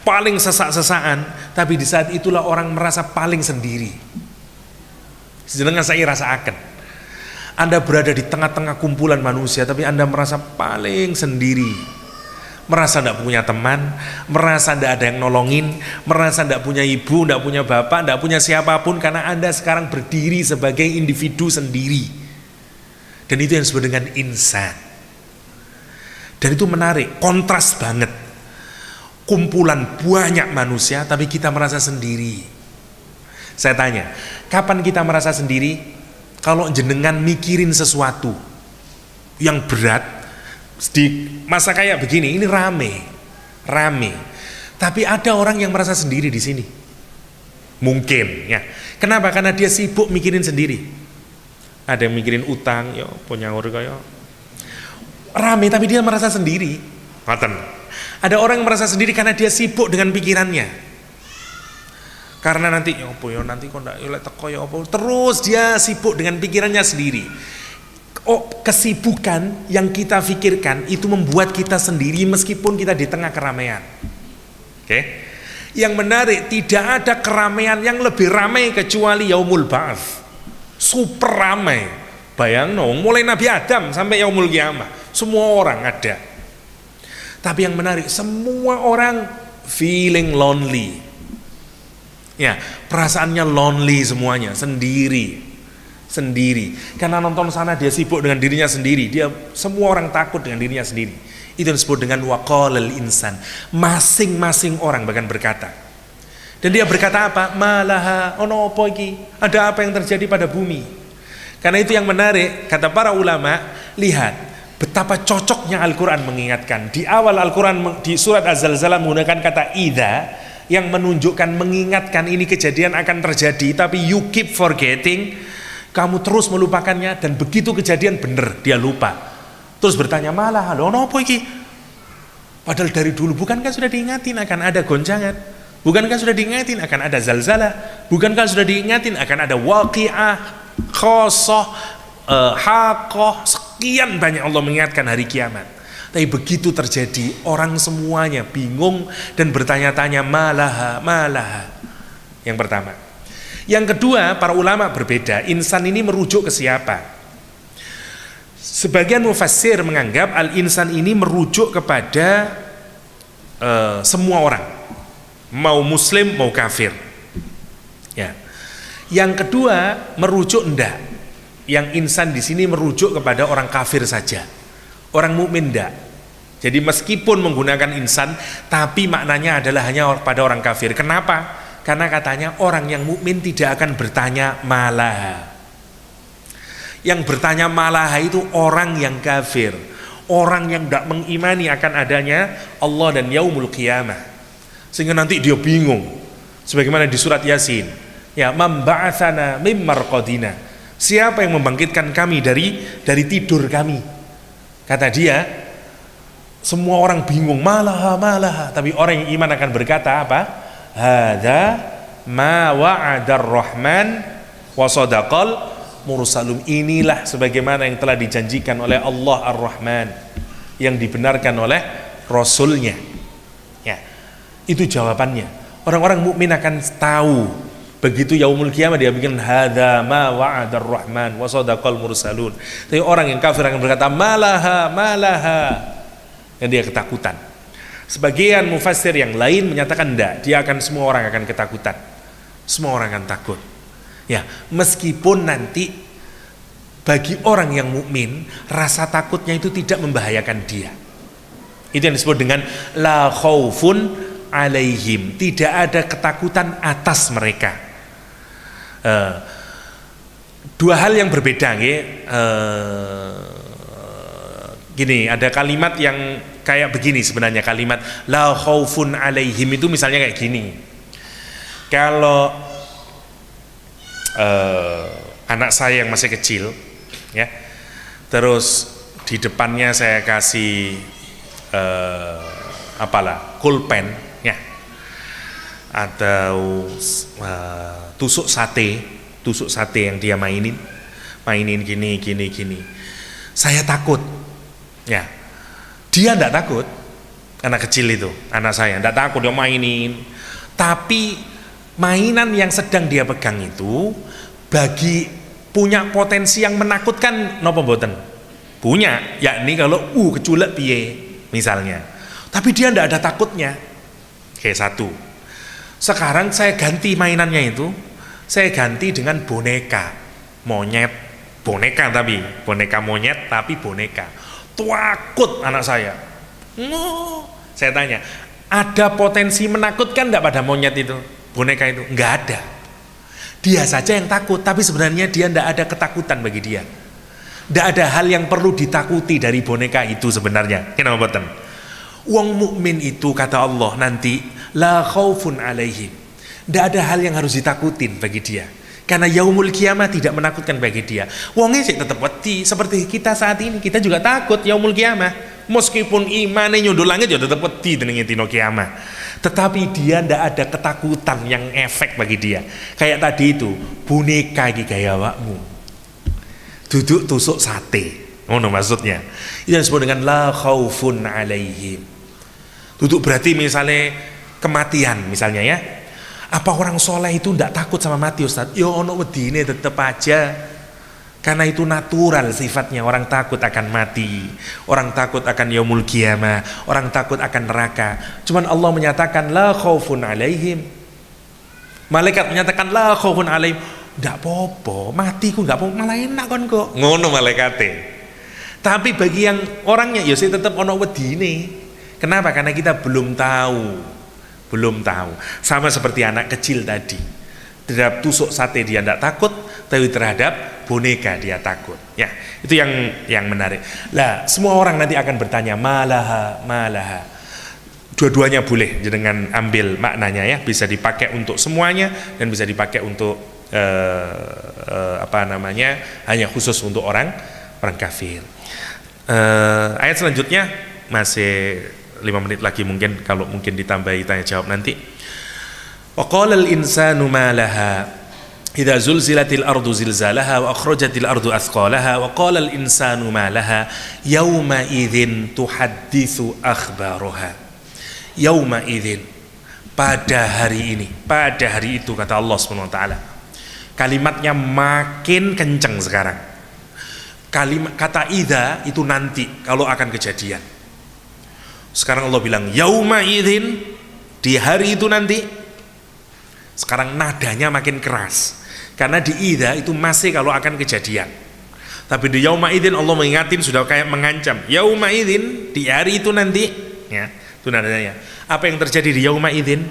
paling sesak-sesaan, tapi di saat itulah orang merasa paling sendiri. Sedangkan saya rasakan, Anda berada di tengah-tengah kumpulan manusia, tapi Anda merasa paling sendiri, merasa tidak punya teman, merasa tidak ada yang nolongin, merasa tidak punya ibu, tidak punya bapak, tidak punya siapapun, karena Anda sekarang berdiri sebagai individu sendiri. Dan itu yang disebut dengan insan. Dan itu menarik, kontras banget. Kumpulan banyak manusia, tapi kita merasa sendiri. Saya tanya, kapan kita merasa sendiri? Kalau jenengan mikirin sesuatu yang berat, di masa kayak begini, ini rame. Tapi ada orang yang merasa sendiri di sini. Mungkin, ya. Kenapa? Karena dia sibuk mikirin sendiri. Ada yang mikirin utang, yo punya urga yo. Rame tapi dia merasa sendiri. Ada orang yang merasa sendiri karena dia sibuk dengan pikirannya. Karena nanti nanti kok ndak teko terus dia sibuk dengan pikirannya sendiri. Kesibukan yang kita pikirkan itu membuat kita sendiri meskipun kita di tengah keramaian. Oke. Yang menarik, tidak ada keramaian yang lebih ramai kecuali yaumul ba'ats. Super ramai. Bayang mulai Nabi Adam sampai yaumul qiyamah, semua orang ada. Tapi yang menarik, semua orang feeling lonely. Ya, perasaannya lonely semuanya, sendiri. Karena nonton sana dia sibuk dengan dirinya sendiri, semua orang takut dengan dirinya sendiri. Itu yang disebut dengan waqalal insan. Masing-masing orang bahkan berkata. Dan dia berkata apa? Malaha ono apa iki? Ada apa yang terjadi pada bumi? Karena itu yang menarik, kata para ulama, lihat betapa cocoknya Al-Quran mengingatkan. Di awal Al-Quran di surat Az-Zalzalah menggunakan kata idza yang menunjukkan, mengingatkan ini kejadian akan terjadi, tapi you keep forgetting, kamu terus melupakannya, dan begitu kejadian benar dia lupa. Terus bertanya, malah ono apa iki? Padahal dari dulu bukankah sudah diingatin akan ada goncangan? Bukankah sudah diingatin akan ada zalzalah? Bukankah sudah diingatin akan ada waqi'ah, khosoh, haqqah, sekian banyak Allah mengingatkan hari kiamat. Tapi begitu terjadi, orang semuanya bingung dan bertanya-tanya, malaha. Yang pertama. Yang kedua, para ulama berbeda. Insan ini merujuk ke siapa? Sebagian mufassir menganggap al-insan ini merujuk kepada semua orang, mau muslim mau kafir. Ya. Yang kedua merujuk enggak. Yang insan di sini merujuk kepada orang kafir saja. Orang mukmin enggak. Jadi meskipun menggunakan insan, tapi maknanya adalah hanya pada orang kafir. Kenapa? Karena katanya orang yang mukmin tidak akan bertanya malaha. Yang bertanya malaha itu orang yang kafir, orang yang tidak mengimani akan adanya Allah dan yaumul qiyamah, sehingga nanti dia bingung. Sebagaimana di surat Yasin, ya, man ba'atsana mim marqadina, siapa yang membangkitkan kami dari tidur kami. Kata dia, semua orang bingung, malaha malaha, tapi orang yang iman akan berkata apa? Hadza ma wa'adar rahman wa sadaqal mursalum, inilah sebagaimana yang telah dijanjikan oleh Allah Ar-Rahman, yang dibenarkan oleh Rasulnya. Ya, itu jawabannya. Orang-orang mukmin akan tahu begitu yaumul qiyamah dia bikin hadza ma wa'adar rahman wa sadaqal mursalun. Tapi orang yang kafir akan berkata malaha malaha, dan dia ketakutan. Sebagian mufassir yang lain menyatakan enggak, dia akan, semua orang akan ketakutan, semua orang akan takut. Ya, meskipun nanti bagi orang yang mukmin rasa takutnya itu tidak membahayakan dia. Itu yang disebut dengan la khaufun alaihim, tidak ada ketakutan atas mereka. Dua hal yang berbeda, gini, ada kalimat yang kayak begini sebenarnya, kalimat la khaufun alaihim itu misalnya kayak gini. Kalau anak saya yang masih kecil, ya, terus di depannya saya kasih pulpen, ya, atau tusuk sate yang dia mainin gini, saya takut, ya. Dia enggak takut, anak kecil itu, anak saya enggak takut, dia mainin, tapi mainan yang sedang dia pegang itu bagi punya potensi yang menakutkan napa mboten? Punya, yakni kalau keculek piye misalnya. Tapi dia ndak ada takutnya. Kayak satu. Sekarang saya ganti mainannya itu, saya ganti dengan boneka monyet, tapi boneka monyet tapi boneka. Takut anak saya. Saya tanya, ada potensi menakutkan ndak pada monyet itu? Boneka itu? Enggak ada. Dia saja yang takut, tapi sebenarnya dia enggak ada ketakutan bagi dia. Enggak ada hal yang perlu ditakuti dari boneka itu sebenarnya. Kenapa boten? Wong mukmin itu kata Allah nanti la khaufun alaihim. Enggak ada hal yang harus ditakutin bagi dia. Karena yaumul qiyamah tidak menakutkan bagi dia. Wongnya sih tetap wedi, seperti kita saat ini, kita juga takut yaumul qiyamah. Meskipun imannya nyundul langit ya tetap wedi dengan dino kiamah. Tetapi dia ndak ada ketakutan yang efek bagi dia. Kayak tadi itu, boneka iki gaya awakmu. Duduk tusuk sate. Ngono maksudnya. Itu disebut dengan la khaufun alaihim. Duduk berarti misalnya kematian misalnya, ya. Apa orang soleh itu ndak takut sama mati, Ustaz? Ya ono wedine tetep aja. Karena itu natural sifatnya, orang takut akan mati, orang takut akan yaumul qiyamah, orang takut akan neraka. Cuman Allah menyatakan la khaufun alaihim. Malaikat menyatakan la khaufun alaihim. Ndak apa-apa, matiku nggak apa-apa, malah enak kon kok. Ngono malaikate. Tapi bagi yang orangnya ya sih tetap ono wedine. Kenapa? Karena kita belum tahu. Sama seperti anak kecil tadi. Terhadap tusuk sate dia ndak takut, tapi terhadap boneka dia takut. Ya, itu yang menarik. Lah, semua orang nanti akan bertanya malaha. Dua-duanya boleh dengan ambil maknanya, ya, bisa dipakai untuk semuanya dan bisa dipakai untuk hanya khusus untuk orang kafir. Ayat selanjutnya masih 5 menit lagi, mungkin kalau mungkin ditambahi tanya jawab nanti. Wa qala al-insanu ma laha idza zulzilatil ardu zilzalaha wa akhrajatil ardu athqalaha wa qala al-insanu ma laha yauma idzin tuhadditsu akhbaraha. Yauma idzin, pada hari ini, pada hari itu, kata Allah Subhanahu wa taala. Kalimatnya makin kenceng sekarang. kalimat kata idza itu nanti kalau akan kejadian. Sekarang Allah bilang yauma idzin, di hari itu nanti. Sekarang nadanya makin keras karena di idza itu masih kalau akan kejadian. Tapi di yauma idzin Allah mengingatin, sudah kayak mengancam. Yauma idzin, di hari itu nanti, ya. Itu nadanya. Apa yang terjadi di yauma idzin?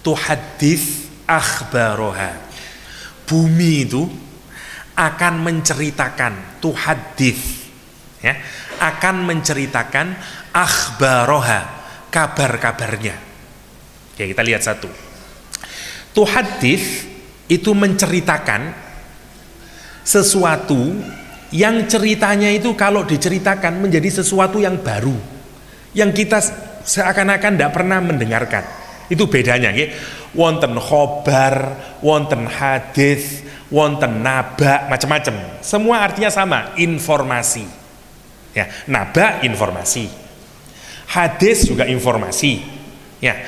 Tuhaddits akhbaroha. Bumi itu akan menceritakan, tuhaddits, ya, akan menceritakan akhbaroha, kabar-kabarnya. Oke, kita lihat satu. Tuhaddits itu menceritakan sesuatu yang ceritanya itu kalau diceritakan menjadi sesuatu yang baru, yang kita seakan-akan tidak pernah mendengarkan. Itu bedanya, ya. Wonten khobar, wonten hadis, wonten naba, macam-macam. Semua artinya sama, informasi. Ya, naba informasi, hadis juga informasi, ya.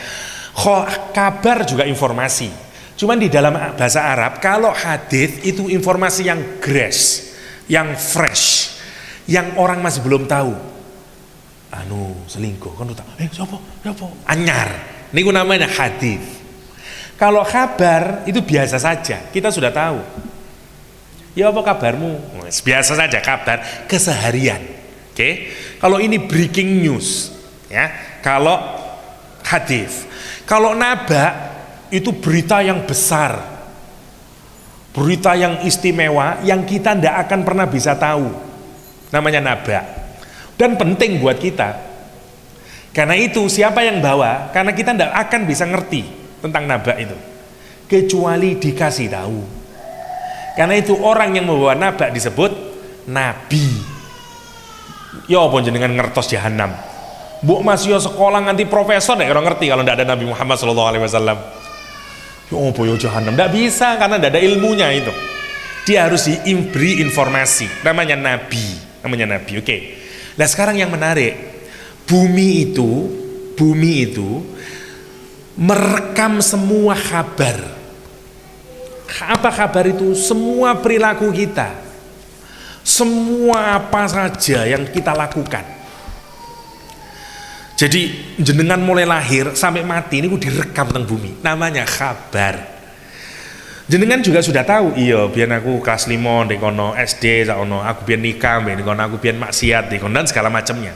Kabar juga informasi. Cuman di dalam bahasa Arab, kalau hadis itu informasi yang fresh, yang fresh, yang orang masih belum tahu. Anu selingkuh, kan tahu? Siapa? Anyar. Ini namanya hadis. Kalau kabar itu biasa saja, kita sudah tahu. Ya apa kabarmu? Biasa saja, kabar keseharian. Oke. Kalau ini breaking news, ya. Kalau hadis. Kalau naba itu berita yang besar, berita yang istimewa yang kita tidak akan pernah bisa tahu, namanya naba, dan penting buat kita. Karena itu siapa yang bawa, karena kita tidak akan bisa ngerti tentang naba itu kecuali dikasih tahu. Karena itu orang yang membawa naba disebut nabi. Ya apa jenengan ngertos jahanam, mbok masih sekolah nganti profesor nek ora ngerti kalau tidak ada Nabi Muhammad SAW. Oh boyo jahanam, tidak bisa karena tidak ada ilmunya itu. Dia harus diberi informasi, namanya nabi, Oke. Nah sekarang yang menarik, bumi itu merekam semua kabar. Apa kabar itu? Semua perilaku kita, semua apa saja yang kita lakukan. Jadi jenengan mulai lahir sampai mati ini direkam tentang bumi, namanya kabar. Jenengan juga sudah tahu, iya biar aku kelas 5 di kono SD saono, aku biar nikah di kono, aku biar maksiat di kono dan segala macamnya.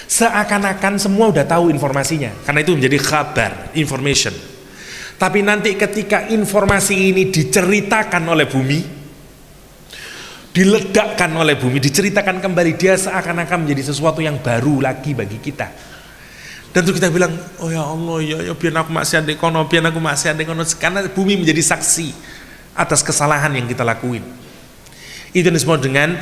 Seakan-akan semua udah tahu informasinya, karena itu menjadi kabar, information. Tapi nanti ketika informasi ini diceritakan oleh bumi, diledakkan oleh bumi, diceritakan kembali, dia seakan-akan menjadi sesuatu yang baru lagi bagi kita. Dan itu kita bilang, oh ya Allah, ya biar aku maksiat di kono, karena bumi menjadi saksi atas kesalahan yang kita lakuin. Itu disebut dengan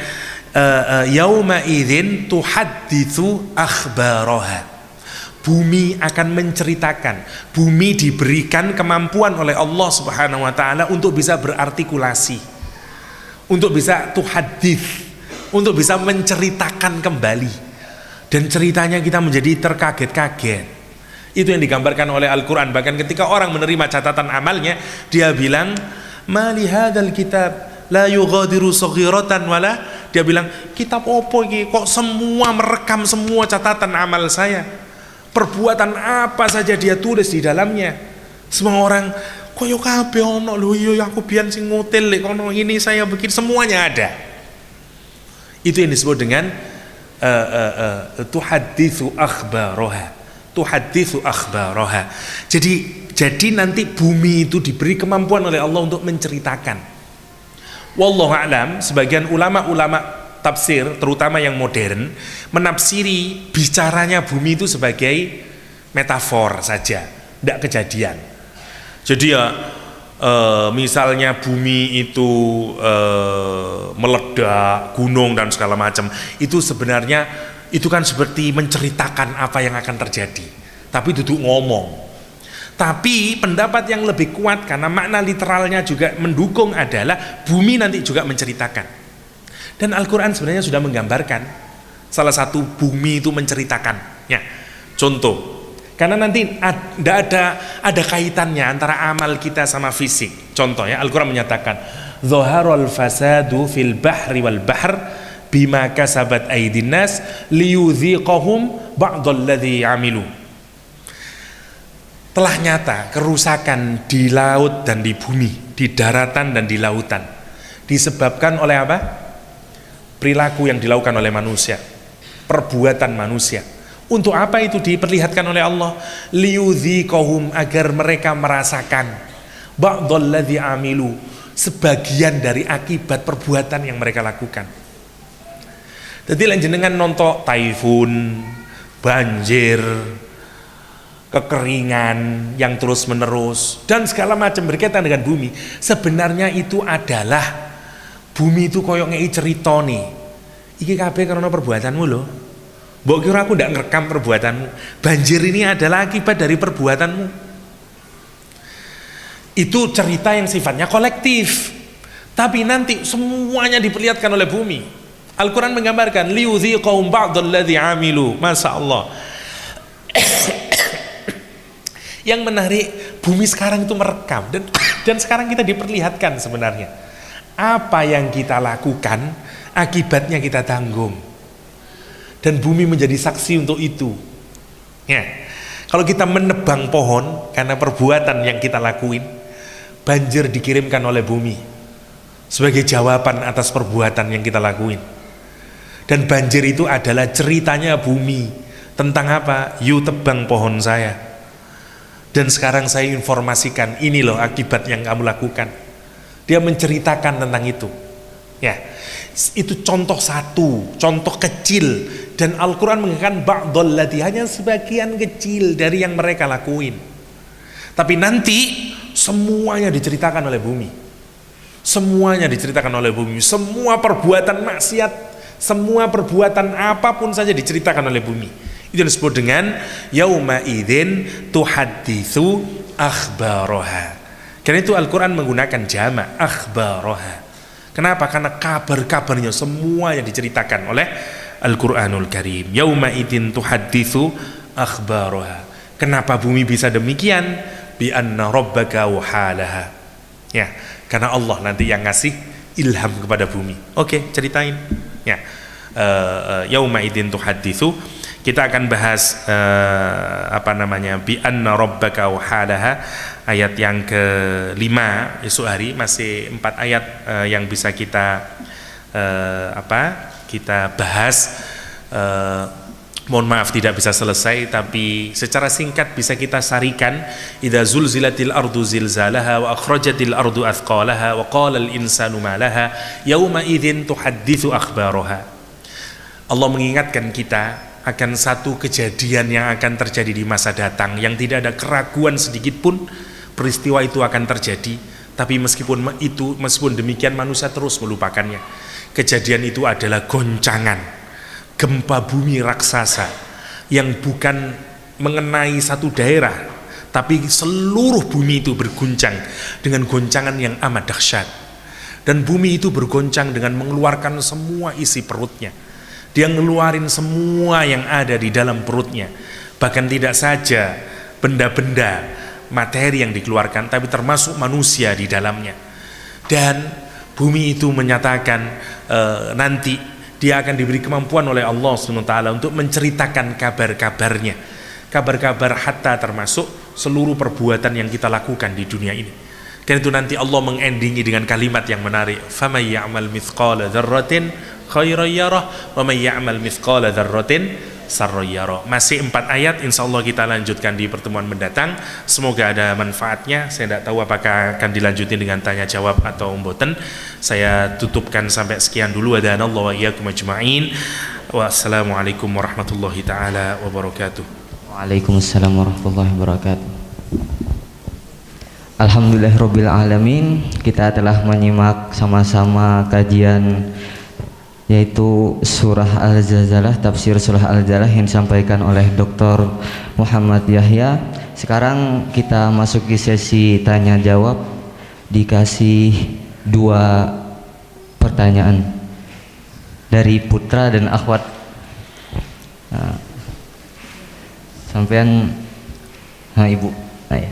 yauma idzin tuhadditsu akhbaraha. Bumi akan menceritakan, bumi diberikan kemampuan oleh Allah Subhanahu wa taala untuk bisa berartikulasi, untuk bisa tuhaddits, untuk bisa menceritakan kembali. Dan ceritanya kita menjadi terkaget-kaget. Itu yang digambarkan oleh Al-Quran. Bahkan ketika orang menerima catatan amalnya, dia bilang, ma li hadzal kitab la yughadiru saghiratan wala. Dia bilang, kitab opo iki kok semua merekam semua catatan amal saya, perbuatan apa saja dia tulis di dalamnya. Semua orang, koyo kabeh ono lho, iya aku biyen sing ngutil lek kono ini saya bikin, semuanya ada. Itu yang disebut dengan tuhadditsu akhbaraha. Jadi nanti bumi itu diberi kemampuan oleh Allah untuk menceritakan. Wallahu a'lam, sebagian ulama tafsir terutama yang modern menafsiri bicaranya bumi itu sebagai metafor saja, tidak kejadian. Jadi ya misalnya bumi itu meledak, gunung dan segala macam, itu sebenarnya itu kan seperti menceritakan apa yang akan terjadi, tapi duduk ngomong. Tapi pendapat yang lebih kuat karena makna literalnya juga mendukung adalah bumi nanti juga menceritakan. Dan Al-Quran sebenarnya sudah menggambarkan salah satu bumi itu menceritakan, ya. Contoh, karena nanti tidak ada kaitannya antara amal kita sama fisik. Contoh ya, Al-Quran menyatakan zaharul fasadu fil bahri wal bahr bima kasabat aydin nas liyudhiqahum ba'dalladzi amilu. Telah nyata kerusakan di laut dan di bumi, di daratan dan di lautan, disebabkan oleh apa? Perilaku yang dilakukan oleh manusia, perbuatan manusia. Untuk apa itu diperlihatkan oleh Allah? Liyudhiqahum, agar mereka merasakan ba'dalladzi amilu, sebagian dari akibat perbuatan yang mereka lakukan. Jadi jenengan nonton taifun, banjir, kekeringan yang terus menerus dan segala macam berkaitan dengan bumi, sebenarnya itu adalah bumi itu koyok ngei cerita nih, iki kabeh karena perbuatanmu loh. Mbok kira aku ndak ngerekam perbuatanmu. Banjir ini adalah akibat dari perbuatanmu. Itu cerita yang sifatnya kolektif, tapi nanti semuanya diperlihatkan oleh bumi. Al-Quran menggambarkan liyudhiqahum ba'dalladzi amilu. Masya Allah. Yang menarik, bumi sekarang itu merekam dan sekarang kita diperlihatkan sebenarnya apa yang kita lakukan, akibatnya kita tanggung, dan bumi menjadi saksi untuk itu. Ya, kalau kita menebang pohon karena perbuatan yang kita lakuin, banjir dikirimkan oleh bumi sebagai jawaban atas perbuatan yang kita lakuin. Dan banjir itu adalah ceritanya bumi tentang apa? You tebang pohon saya, dan sekarang saya informasikan, ini loh akibat yang kamu lakukan. Dia menceritakan tentang itu. Ya, itu contoh satu, contoh kecil. Dan Al-Quran mengatakan ba'dalladzi, hanya sebagian kecil dari yang mereka lakuin. Tapi nanti semuanya diceritakan oleh bumi. Semuanya diceritakan oleh bumi. Semua perbuatan maksiat, semua perbuatan apapun saja diceritakan oleh bumi. Itu disebut dengan yauma idzin tuhadditsu akhbaraha. Karena itu Al-Quran menggunakan jama' akhbaraha. Kenapa? Karena kabar-kabarnya semua yang diceritakan oleh Al-Quranul Karim. Yauma idzin tuhadditsu akhbaraha. Kenapa bumi bisa demikian? Bi anna rabbaka wahalaha. Ya, karena Allah nanti yang ngasih ilham kepada bumi. Oke, ceritain. Ya, yauma idzin tuhadditsu. Kita akan bahas bi anna rabbaka wahalaha, ayat yang ke-5 esok hari. Masih 4 ayat yang bisa kita kita bahas. Mohon maaf tidak bisa selesai, tapi secara singkat bisa kita sarikan. Idza zulzilatil ardu zilzalaha wa akhrajatil ardu athqalaha wa qala al insanu ma laha yauma idzin tuhadditsu akhbaraha. Allah mengingatkan kita akan satu kejadian yang akan terjadi di masa datang, yang tidak ada keraguan sedikit pun peristiwa itu akan terjadi. Tapi meskipun demikian manusia terus melupakannya. Kejadian itu adalah goncangan, gempa bumi raksasa yang bukan mengenai satu daerah, tapi seluruh bumi itu berguncang dengan goncangan yang amat dahsyat. Dan bumi itu bergoncang dengan mengeluarkan semua isi perutnya. Dia ngeluarin semua yang ada di dalam perutnya. Bahkan tidak saja benda-benda materi yang dikeluarkan, tapi termasuk manusia di dalamnya. Dan bumi itu menyatakan nanti dia akan diberi kemampuan oleh Allah SWT untuk menceritakan kabar-kabarnya. Kabar-kabar hatta termasuk seluruh perbuatan yang kita lakukan di dunia ini. Karena itu nanti Allah mengendingi dengan kalimat yang menarik. فَمَنْ يَعْمَلْ مِثْقَالَ ذَرَّةٍ خَيْرًا يَرَهُ وَمَنْ يَعْمَلْ مِثْقَالَ ذَرَّةٍ شَرًّا يَرَهُ. Masih 4 ayat, insya Allah kita lanjutkan di pertemuan mendatang. Semoga ada manfaatnya. Saya tidak tahu apakah akan dilanjutin dengan tanya jawab atau mboten. Saya tutupkan sampai sekian dulu. Wadanallahu wa iyyakum ajma'in. Wassalamualaikum warahmatullahi taala wabarakatuh. Waalaikumsalam warahmatullahi wabarakatuh. Alhamdulillahirabbil alamin. Kita telah menyimak sama-sama kajian yaitu surah Al-Zalzalah, tafsir surah Al-Zalzalah yang disampaikan oleh Dr. Muhammad Yahya. Sekarang kita masuk ke sesi tanya jawab. Dikasih 2 pertanyaan dari putra dan akhwat. Nah, sampean ibu. Nah, ya.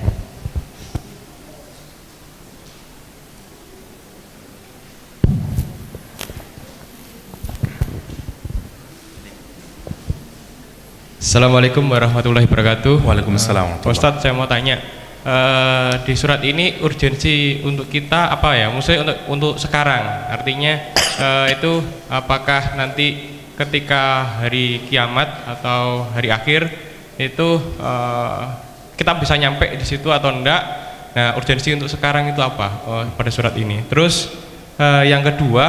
Assalamualaikum warahmatullahi wabarakatuh. Waalaikumsalam. Pak Ustadz, saya mau tanya, di surat ini urgensi untuk kita apa ya? Maksudnya untuk sekarang, artinya itu apakah nanti ketika hari kiamat atau hari akhir itu kita bisa nyampe di situ atau enggak? Nah, urgensi untuk sekarang itu apa pada surat ini? Terus yang kedua,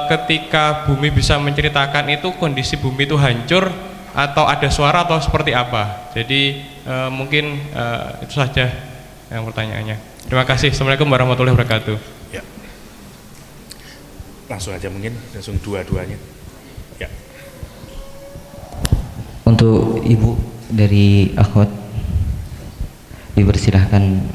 ketika bumi bisa menceritakan itu kondisi bumi itu hancur atau ada suara atau seperti apa? Jadi mungkin itu saja yang pertanyaannya. Terima kasih. Assalamualaikum warahmatullahi wabarakatuh. Ya. Langsung aja mungkin, langsung dua-duanya. Ya. Untuk Ibu dari akhwat dipersilahkan.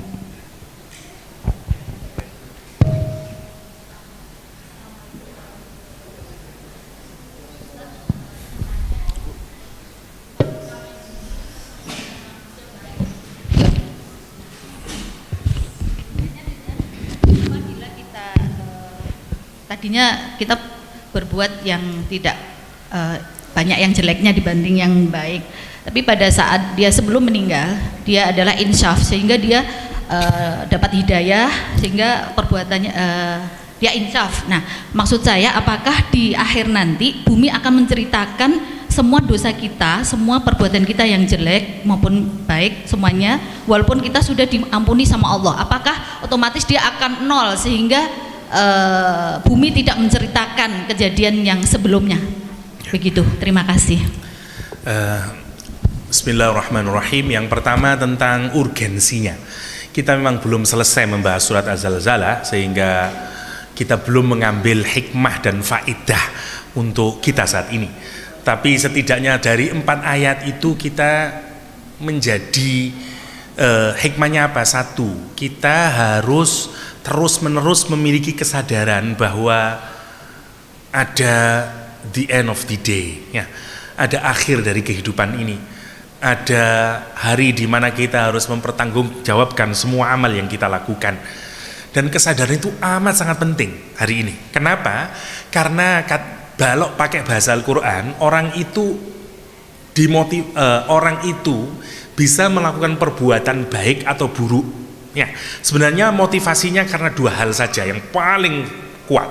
Tadinya kita berbuat yang tidak banyak yang jeleknya dibanding yang baik, tapi pada saat dia sebelum meninggal dia adalah insyaf sehingga dia dapat hidayah sehingga perbuatannya dia insyaf. Nah, maksud saya apakah di akhir nanti bumi akan menceritakan semua dosa kita, semua perbuatan kita yang jelek maupun baik semuanya, walaupun kita sudah diampuni sama Allah, apakah otomatis dia akan nol sehingga bumi tidak menceritakan kejadian yang sebelumnya? Begitu, terima kasih. Bismillahirrahmanirrahim. Yang pertama tentang urgensinya. Kita memang belum selesai membahas surat Az-Zalzalah sehingga kita belum mengambil hikmah dan faidah untuk kita saat ini. Tapi setidaknya dari 4 ayat itu kita menjadi hikmahnya apa? Satu, kita harus terus-menerus memiliki kesadaran bahwa ada the end of the day, ya. Ada akhir dari kehidupan ini. Ada hari di mana kita harus mempertanggungjawabkan semua amal yang kita lakukan. Dan kesadaran itu amat sangat penting hari ini. Kenapa? Karena balok pakai bahasa Al-Quran, orang itu orang itu bisa melakukan perbuatan baik atau buruk. Ya, sebenarnya motivasinya karena 2 hal saja yang paling kuat.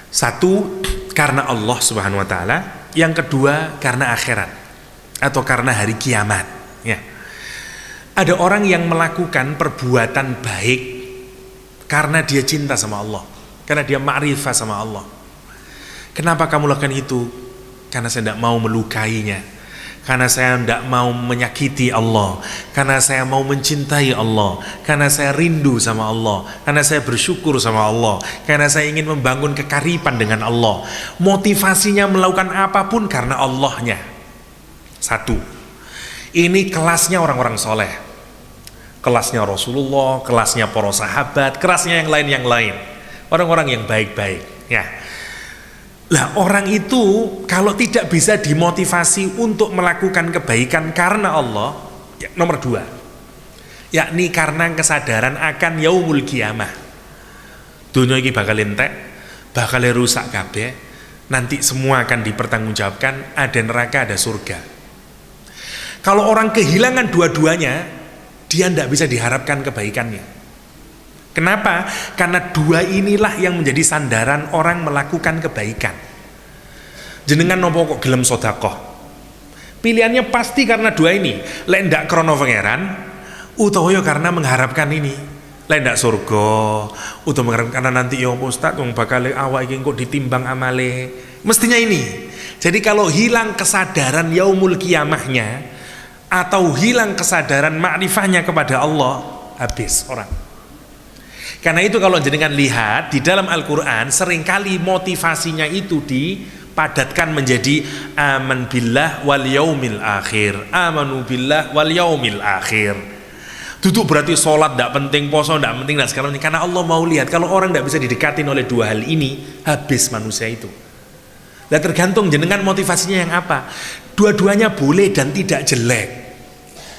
Satu, karena Allah Subhanahu wa taala, yang kedua karena akhirat atau karena hari kiamat, ya. Ada orang yang melakukan perbuatan baik karena dia cinta sama Allah, karena dia ma'rifah sama Allah. Kenapa kamu lakukan itu? Karena saya tidak mau melukainya, karena saya tidak mau menyakiti Allah, karena saya mau mencintai Allah, karena saya rindu sama Allah, karena saya bersyukur sama Allah, karena saya ingin membangun kekariban dengan Allah. Motivasinya melakukan apapun karena Allahnya. Satu, ini kelasnya orang-orang soleh, kelasnya Rasulullah, kelasnya para sahabat, kelasnya yang lain, orang-orang yang baik-baik, ya. Lah, orang itu kalau tidak bisa dimotivasi untuk melakukan kebaikan karena Allah, ya, nomor 2, yakni karena kesadaran akan yaumul kiamah. Dunia ini bakal entek, bakal rusak kabeh, nanti semua akan dipertanggungjawabkan, ada neraka, ada surga. Kalau orang kehilangan dua-duanya, dia tidak bisa diharapkan kebaikannya. Kenapa? Karena 2 inilah yang menjadi sandaran orang melakukan kebaikan. Jenengan nopo kok gelem sedekah? Pilihannya pasti karena 2 ini. Lek ndak krana pangeran, utawa karena mengharapkan ini. Lek ndak surga, utawa mengharapkan karena nanti ya Ustaz wong bakal awak iki kok ditimbang amale. Mestinya ini. Jadi kalau hilang kesadaran yaumul kiamahnya atau hilang kesadaran makrifahnya kepada Allah, habis orang. Karena itu kalau jenengan lihat di dalam Al-Quran seringkali motivasinya itu dipadatkan menjadi aman billah wal yaumil akhir, amanu billah wal yaumil akhir. Duduk berarti sholat tidak penting, poso tidak penting dan segala macam. Karena Allah mau lihat kalau orang tidak bisa didekatin oleh 2 hal ini, habis manusia itu. Dan tergantung jenengan motivasinya yang apa. Dua-duanya boleh dan tidak jelek.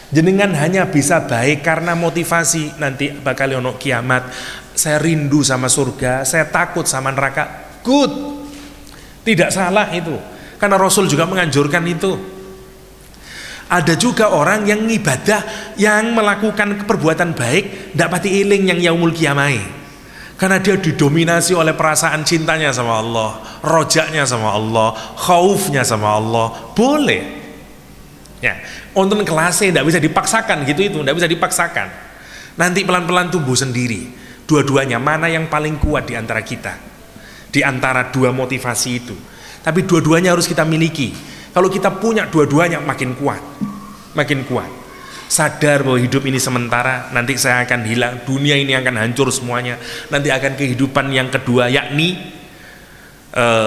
Jenengan hanya bisa baik karena motivasi nanti bakal ono kiamat, saya rindu sama surga, saya takut sama neraka, good, tidak salah itu. karena Rasul juga menganjurkan itu. Ada juga orang yang ngibadah, yang melakukan perbuatan baik ndak pati iling yang yaumul qiyamah, karena dia didominasi oleh perasaan cintanya sama Allah, rojaknya sama Allah, khaufnya sama Allah. Boleh ya, untuk kelasnya ndak bisa dipaksakan gitu, itu ndak bisa dipaksakan. Nanti pelan-pelan tumbuh sendiri dua-duanya, mana yang paling kuat di antara kita, di antara dua motivasi itu. Tapi dua-duanya harus kita miliki. Kalau kita punya dua-duanya makin kuat, makin kuat. Sadar bahwa hidup ini sementara, nanti saya akan hilang, dunia ini akan hancur semuanya. Nanti akan kehidupan yang kedua, yakni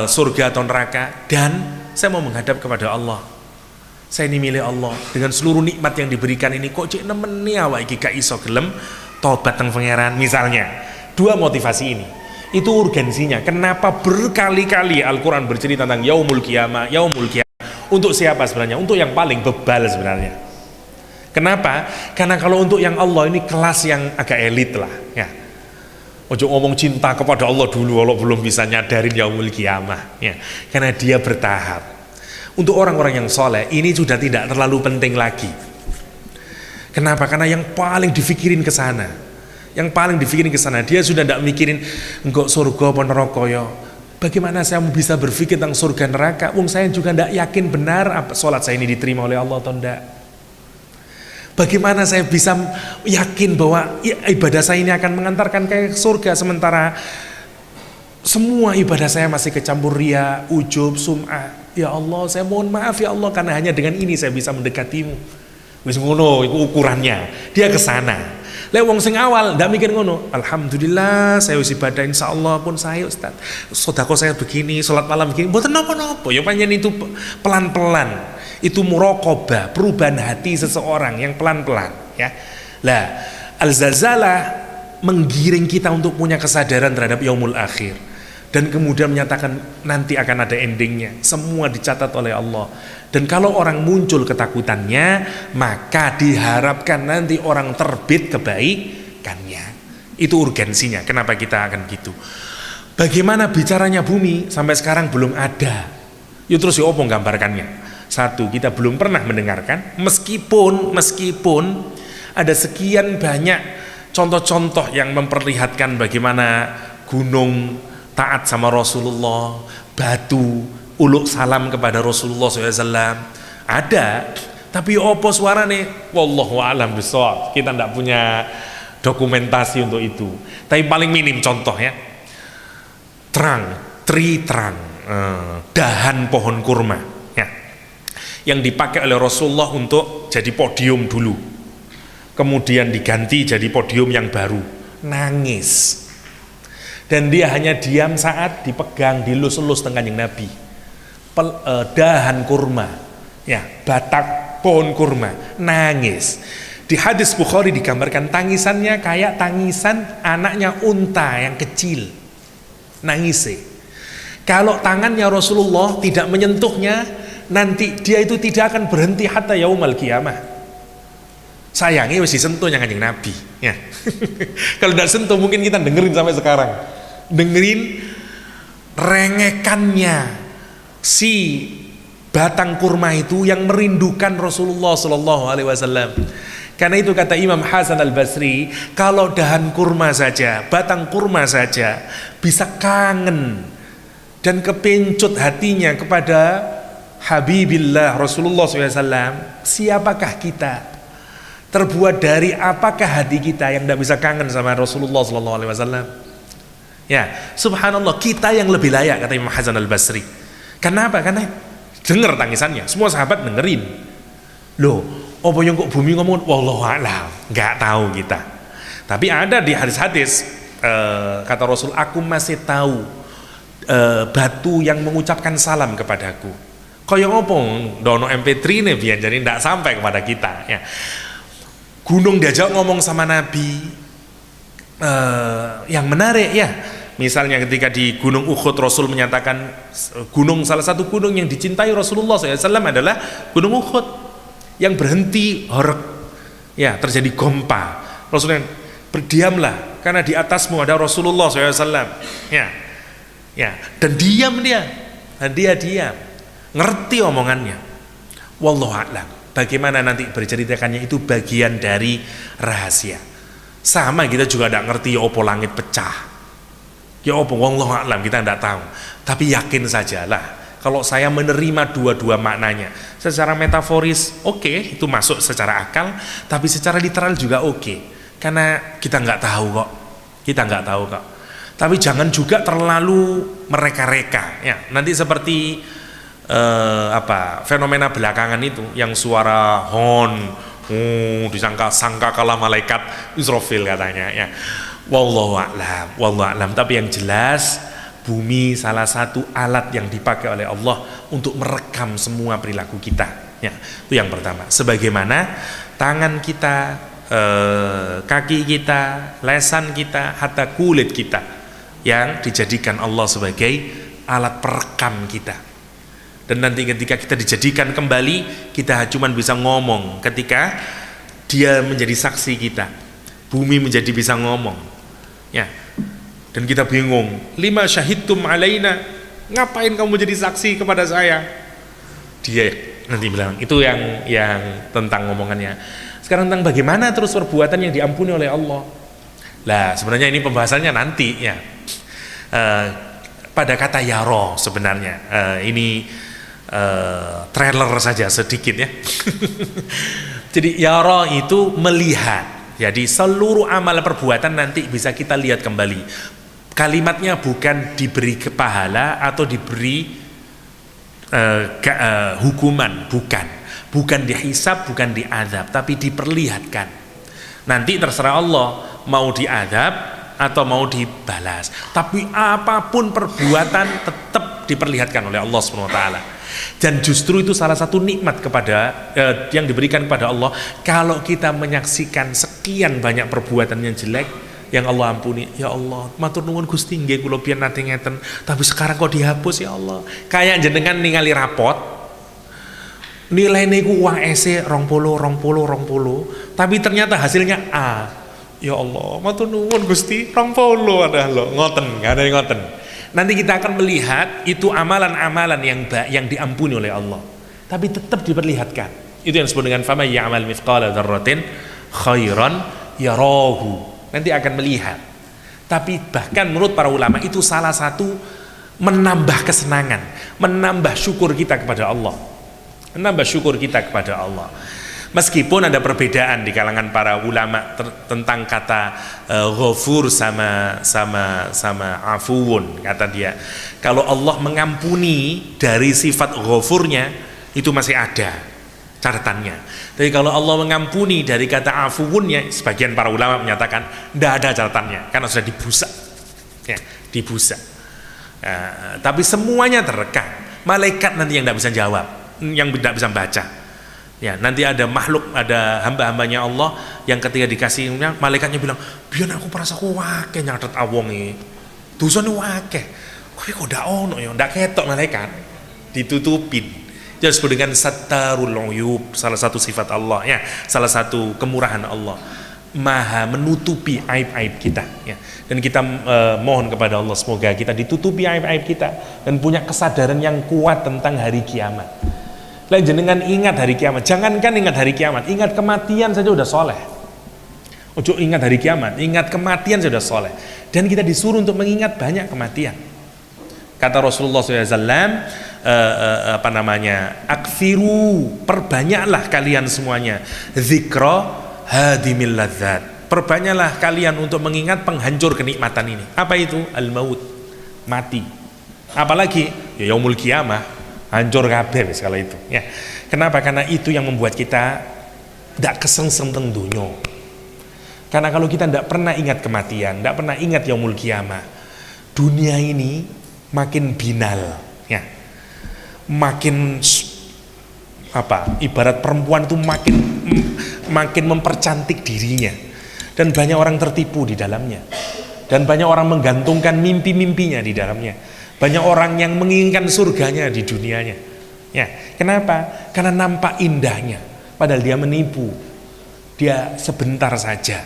surga atau neraka. Dan saya mau menghadap kepada Allah. Saya ini milik Allah, dengan seluruh nikmat yang diberikan ini, kok cek nemeni awak iki gak iso gelem tobat teng pangeran misalnya. Dua motivasi ini, itu urgensinya. Kenapa berkali-kali Al-Quran bercerita tentang yaumul qiyamah, yaumul qiyamah. Untuk siapa sebenarnya? Untuk yang paling bebal sebenarnya. Kenapa? Karena kalau untuk yang Allah ini kelas yang agak elit lah ya. Ojo ngomong cinta kepada Allah dulu kalau belum bisa nyadarin yaumul qiyamah ya. Karena dia bertahap. Untuk orang-orang yang soleh ini sudah tidak terlalu penting lagi. Kenapa? Karena yang paling difikirin ke sana. Yang paling difikirin ke sana, dia sudah tidak mikirin engkau surga apa neraka ya. Bagaimana saya bisa berpikir tentang surga neraka? Wong saya juga tidak yakin benar apa sholat saya ini diterima oleh Allah atau tidak. Bagaimana saya bisa yakin bahwa ibadah saya ini akan mengantarkan ke surga, sementara semua ibadah saya masih kecampur ria, ujub, sum'ah. Ya Allah, saya mohon maaf ya Allah, karena hanya dengan ini saya bisa mendekatimu. Wis ngono iku ukurannya. Dia ke sana. Lek wong sing awal ndak mikir ngono. Alhamdulillah saya wis ibadah insyaallah pun saya Ustaz. Sedekah saya begini, salat malam begini, mboten napa-napa. Ya pancen itu pelan-pelan. Itu muraqabah, perubahan hati seseorang yang pelan-pelan ya. Lah, Al-Zazalah menggiring kita untuk punya kesadaran terhadap yaumul akhir. Dan kemudian menyatakan nanti akan ada endingnya, semua dicatat oleh Allah. Dan kalau orang muncul ketakutannya, maka diharapkan nanti orang terbit kebaikannya. Itu urgensinya, kenapa kita akan gitu. Bagaimana bicaranya bumi, sampai sekarang belum ada. Ya terus ya apa gambarkannya. Satu, kita belum pernah mendengarkan, meskipun ada sekian banyak contoh-contoh yang memperlihatkan bagaimana gunung taat sama Rasulullah, batu uluk salam kepada Rasulullah SAW. Ada, tapi opo suarane? Wallahu a'lam bishawab. Kita tidak punya dokumentasi untuk itu. Tapi paling minim contoh ya. Terang, dahan pohon kurma ya, yang dipakai oleh Rasulullah untuk jadi podium dulu. Kemudian diganti jadi podium yang baru. Nangis. Dan dia hanya diam saat dipegang, dilus-lus dengan Kanjeng Nabi. Dahan kurma, ya, batang pohon kurma, nangis. Di hadis Bukhari digambarkan tangisannya kayak tangisan anaknya unta yang kecil, nangis. Kalau tangannya Rasulullah tidak menyentuhnya, nanti dia itu tidak akan berhenti hatta yaumul qiyamah. Sayangnya masih sentuhnya Kanjeng Nabi, ya. Kalau tidak sentuh mungkin kita dengerin sampai sekarang. Dengerin rengekannya si batang kurma itu yang merindukan Rasulullah Sallallahu Alaihi Wasallam. Karena itu kata Imam Hasan Al-Basri, kalau dahan kurma saja, batang kurma saja bisa kangen dan kepencut hatinya kepada Habibillah Rasulullah SAW, siapakah kita? Terbuat dari apakah hati kita yang tidak bisa kangen sama Rasulullah Sallallahu Alaihi Wasallam? Ya, subhanallah, kita yang lebih layak, kata Imam Hasan Al-Basri. Kenapa? Karena dengar tangisannya, semua sahabat dengerin. Loh, apa yang kok bumi ngomong wallahu a'lam, nggak tahu kita. Tapi ada di hadis-hadis kata Rasul, aku masih tahu batu yang mengucapkan salam kepadaku. Kaya ngopong dono MP3 nih biar jadi nggak sampai kepada kita ya. Gunung diajak ngomong sama Nabi, yang menarik ya. Misalnya ketika di Gunung Uhud Rasul menyatakan salah satu gunung yang dicintai Rasulullah SAW adalah Gunung Uhud, yang berhenti horeg ya, terjadi gempa. Rasulullah berdiamlah karena di atasmu ada Rasulullah SAW ya, dan diam dia diam. ngerti omongannya. Wallahu a'lam. Bagaimana nanti berceritakannya itu bagian dari rahasia. Sama kita juga tidak ngerti ya opo langit pecah. Ya opo wallahu a'lam, kita tidak tahu. Tapi yakin sajalah kalau saya menerima dua-dua maknanya. Secara metaforis oke, itu masuk secara akal, tapi secara literal juga oke. Karena kita nggak tahu kok. Kita nggak tahu kok. Tapi jangan juga terlalu mereka-reka ya. Nanti seperti fenomena belakangan itu yang suara hon, disangka kalah malaikat Israfil katanya ya. Wallahu a'lam. Tapi yang jelas bumi salah satu alat yang dipakai oleh Allah untuk merekam semua perilaku kita ya. Itu yang pertama. Sebagaimana tangan kita, kaki kita, lesan kita, hatta kulit kita yang dijadikan Allah sebagai alat perekam kita. Dan nanti ketika kita dijadikan kembali, kita cuma bisa ngomong ketika dia menjadi saksi kita. Bumi menjadi bisa ngomong ya. Dan kita bingung, lima syahidtum alaina, ngapain kamu jadi saksi kepada saya? Dia nanti bilang, itu yang tentang ngomongannya. Sekarang tentang bagaimana terus perbuatan yang diampuni oleh Allah. Lah sebenarnya ini pembahasannya nanti ya. Pada kata yaro sebenarnya, ini trailer saja sedikit ya. Jadi yaro itu melihat. Jadi seluruh amal perbuatan nanti bisa kita lihat kembali. Kalimatnya bukan diberi pahala atau diberi hukuman, bukan dihisab, bukan diadab, tapi diperlihatkan. Nanti terserah Allah mau diadab atau mau dibalas. Tapi apapun perbuatan tetap diperlihatkan oleh Allah SWT. Dan justru itu salah satu nikmat kepada yang diberikan kepada Allah. Kalau kita menyaksikan sekian banyak perbuatan yang jelek yang Allah ampuni, ya Allah, matur nuwun Gusti nggih kula biyen nate ngeten, tapi sekarang kok dihapus ya Allah. Kayak jenengan ningali rapot, nilainya ku uang EC 20, tapi ternyata hasilnya A. Ya Allah, matur nuwun Gusti 20 ada lho, ngoten, ada yang ngoten. Nanti kita akan melihat itu amalan-amalan yang diampuni oleh Allah, tapi tetap diperlihatkan. Itu yang disebut dengan fama ya'mal mithqala dzarratin khairan yarahu. Nanti akan melihat. Tapi bahkan menurut para ulama itu salah satu menambah kesenangan, menambah syukur kita kepada Allah. Menambah syukur kita kepada Allah. Meskipun ada perbedaan di kalangan para ulama tentang kata ghafur sama afuun, kata dia. Kalau Allah mengampuni dari sifat ghafurnya itu masih ada catatannya. Tapi kalau Allah mengampuni dari kata afuunnya, sebagian para ulama menyatakan tidak ada catatannya karena sudah dibusa, ya, dibusa. Tapi semuanya terekam. Malaikat nanti yang tidak bisa jawab, yang tidak bisa baca. Ya, nanti ada makhluk, ada hamba-hambanya Allah yang ketika dikasihnya, malaikatnya bilang, biar aku merasa kuwake nyatet awongi, dosane wake. Kowe kok ndak ono ya, ndak ketok malaikat, ditutupin. Itu disebut dengan sattarul uyub, salah satu sifat Allah ya, salah satu kemurahan Allah, maha menutupi aib-aib kita ya. Dan kita mohon kepada Allah semoga kita ditutupi aib-aib kita dan punya kesadaran yang kuat tentang hari kiamat. Lain jenengan ingat hari kiamat, jangankan ingat hari kiamat, ingat kematian saja udah soleh. Ojo ingat hari kiamat, ingat kematian saja udah soleh. Dan kita disuruh untuk mengingat banyak kematian. Kata Rasulullah SAW, akfiru, perbanyaklah kalian semuanya, zikra hadimil ladzat, perbanyaklah kalian untuk mengingat penghancur kenikmatan ini. Apa itu? Al-maut, mati. Apalagi ya yaumul kiamah, hancur kabeh kalau itu ya. Kenapa? Karena itu yang membuat kita tidak kesengsem teng dunya. Karena kalau kita tidak pernah ingat kematian, tidak pernah ingat yaumul kiamah, dunia ini makin binal ya, makin ibarat perempuan itu makin mempercantik dirinya, dan banyak orang tertipu di dalamnya, dan banyak orang menggantungkan mimpi-mimpinya di dalamnya, banyak orang yang menginginkan surganya di dunianya ya. Kenapa? Karena nampak indahnya padahal dia menipu, dia sebentar saja.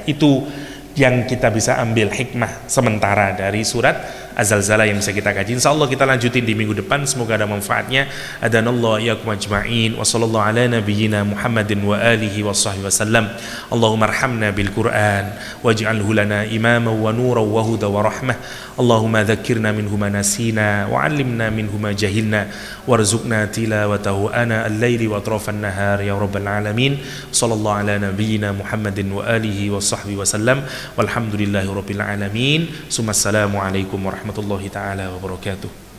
Itu yang kita bisa ambil hikmah sementara dari surat Az-Zalzalah yang bisa kita kaji. Insyaallah kita lanjutin di minggu depan, semoga ada manfaatnya. Adanallahu iyyakum ajma'in wa sallallahu ala nabiyyina Muhammadin wa alihi wa sahbihi wasallam. Allahumma arhamna bil Qur'an waj'alhu lana imaman wa nuran wa huda wa rahmah. Allahumma dhakkirna minhu ma nasina wa 'allimna minhu ma jahilna warzuqna tilawatahu ana al-laili wa atrafan nahar ya rabbal alamin. Sallallahu ala nabiyyina Muhammadin wa alihi wa sahbihi wasallam. Walhamdulillahi rabbil alamin. Assalamualaikum warahmatullahi taala wabarakatuh.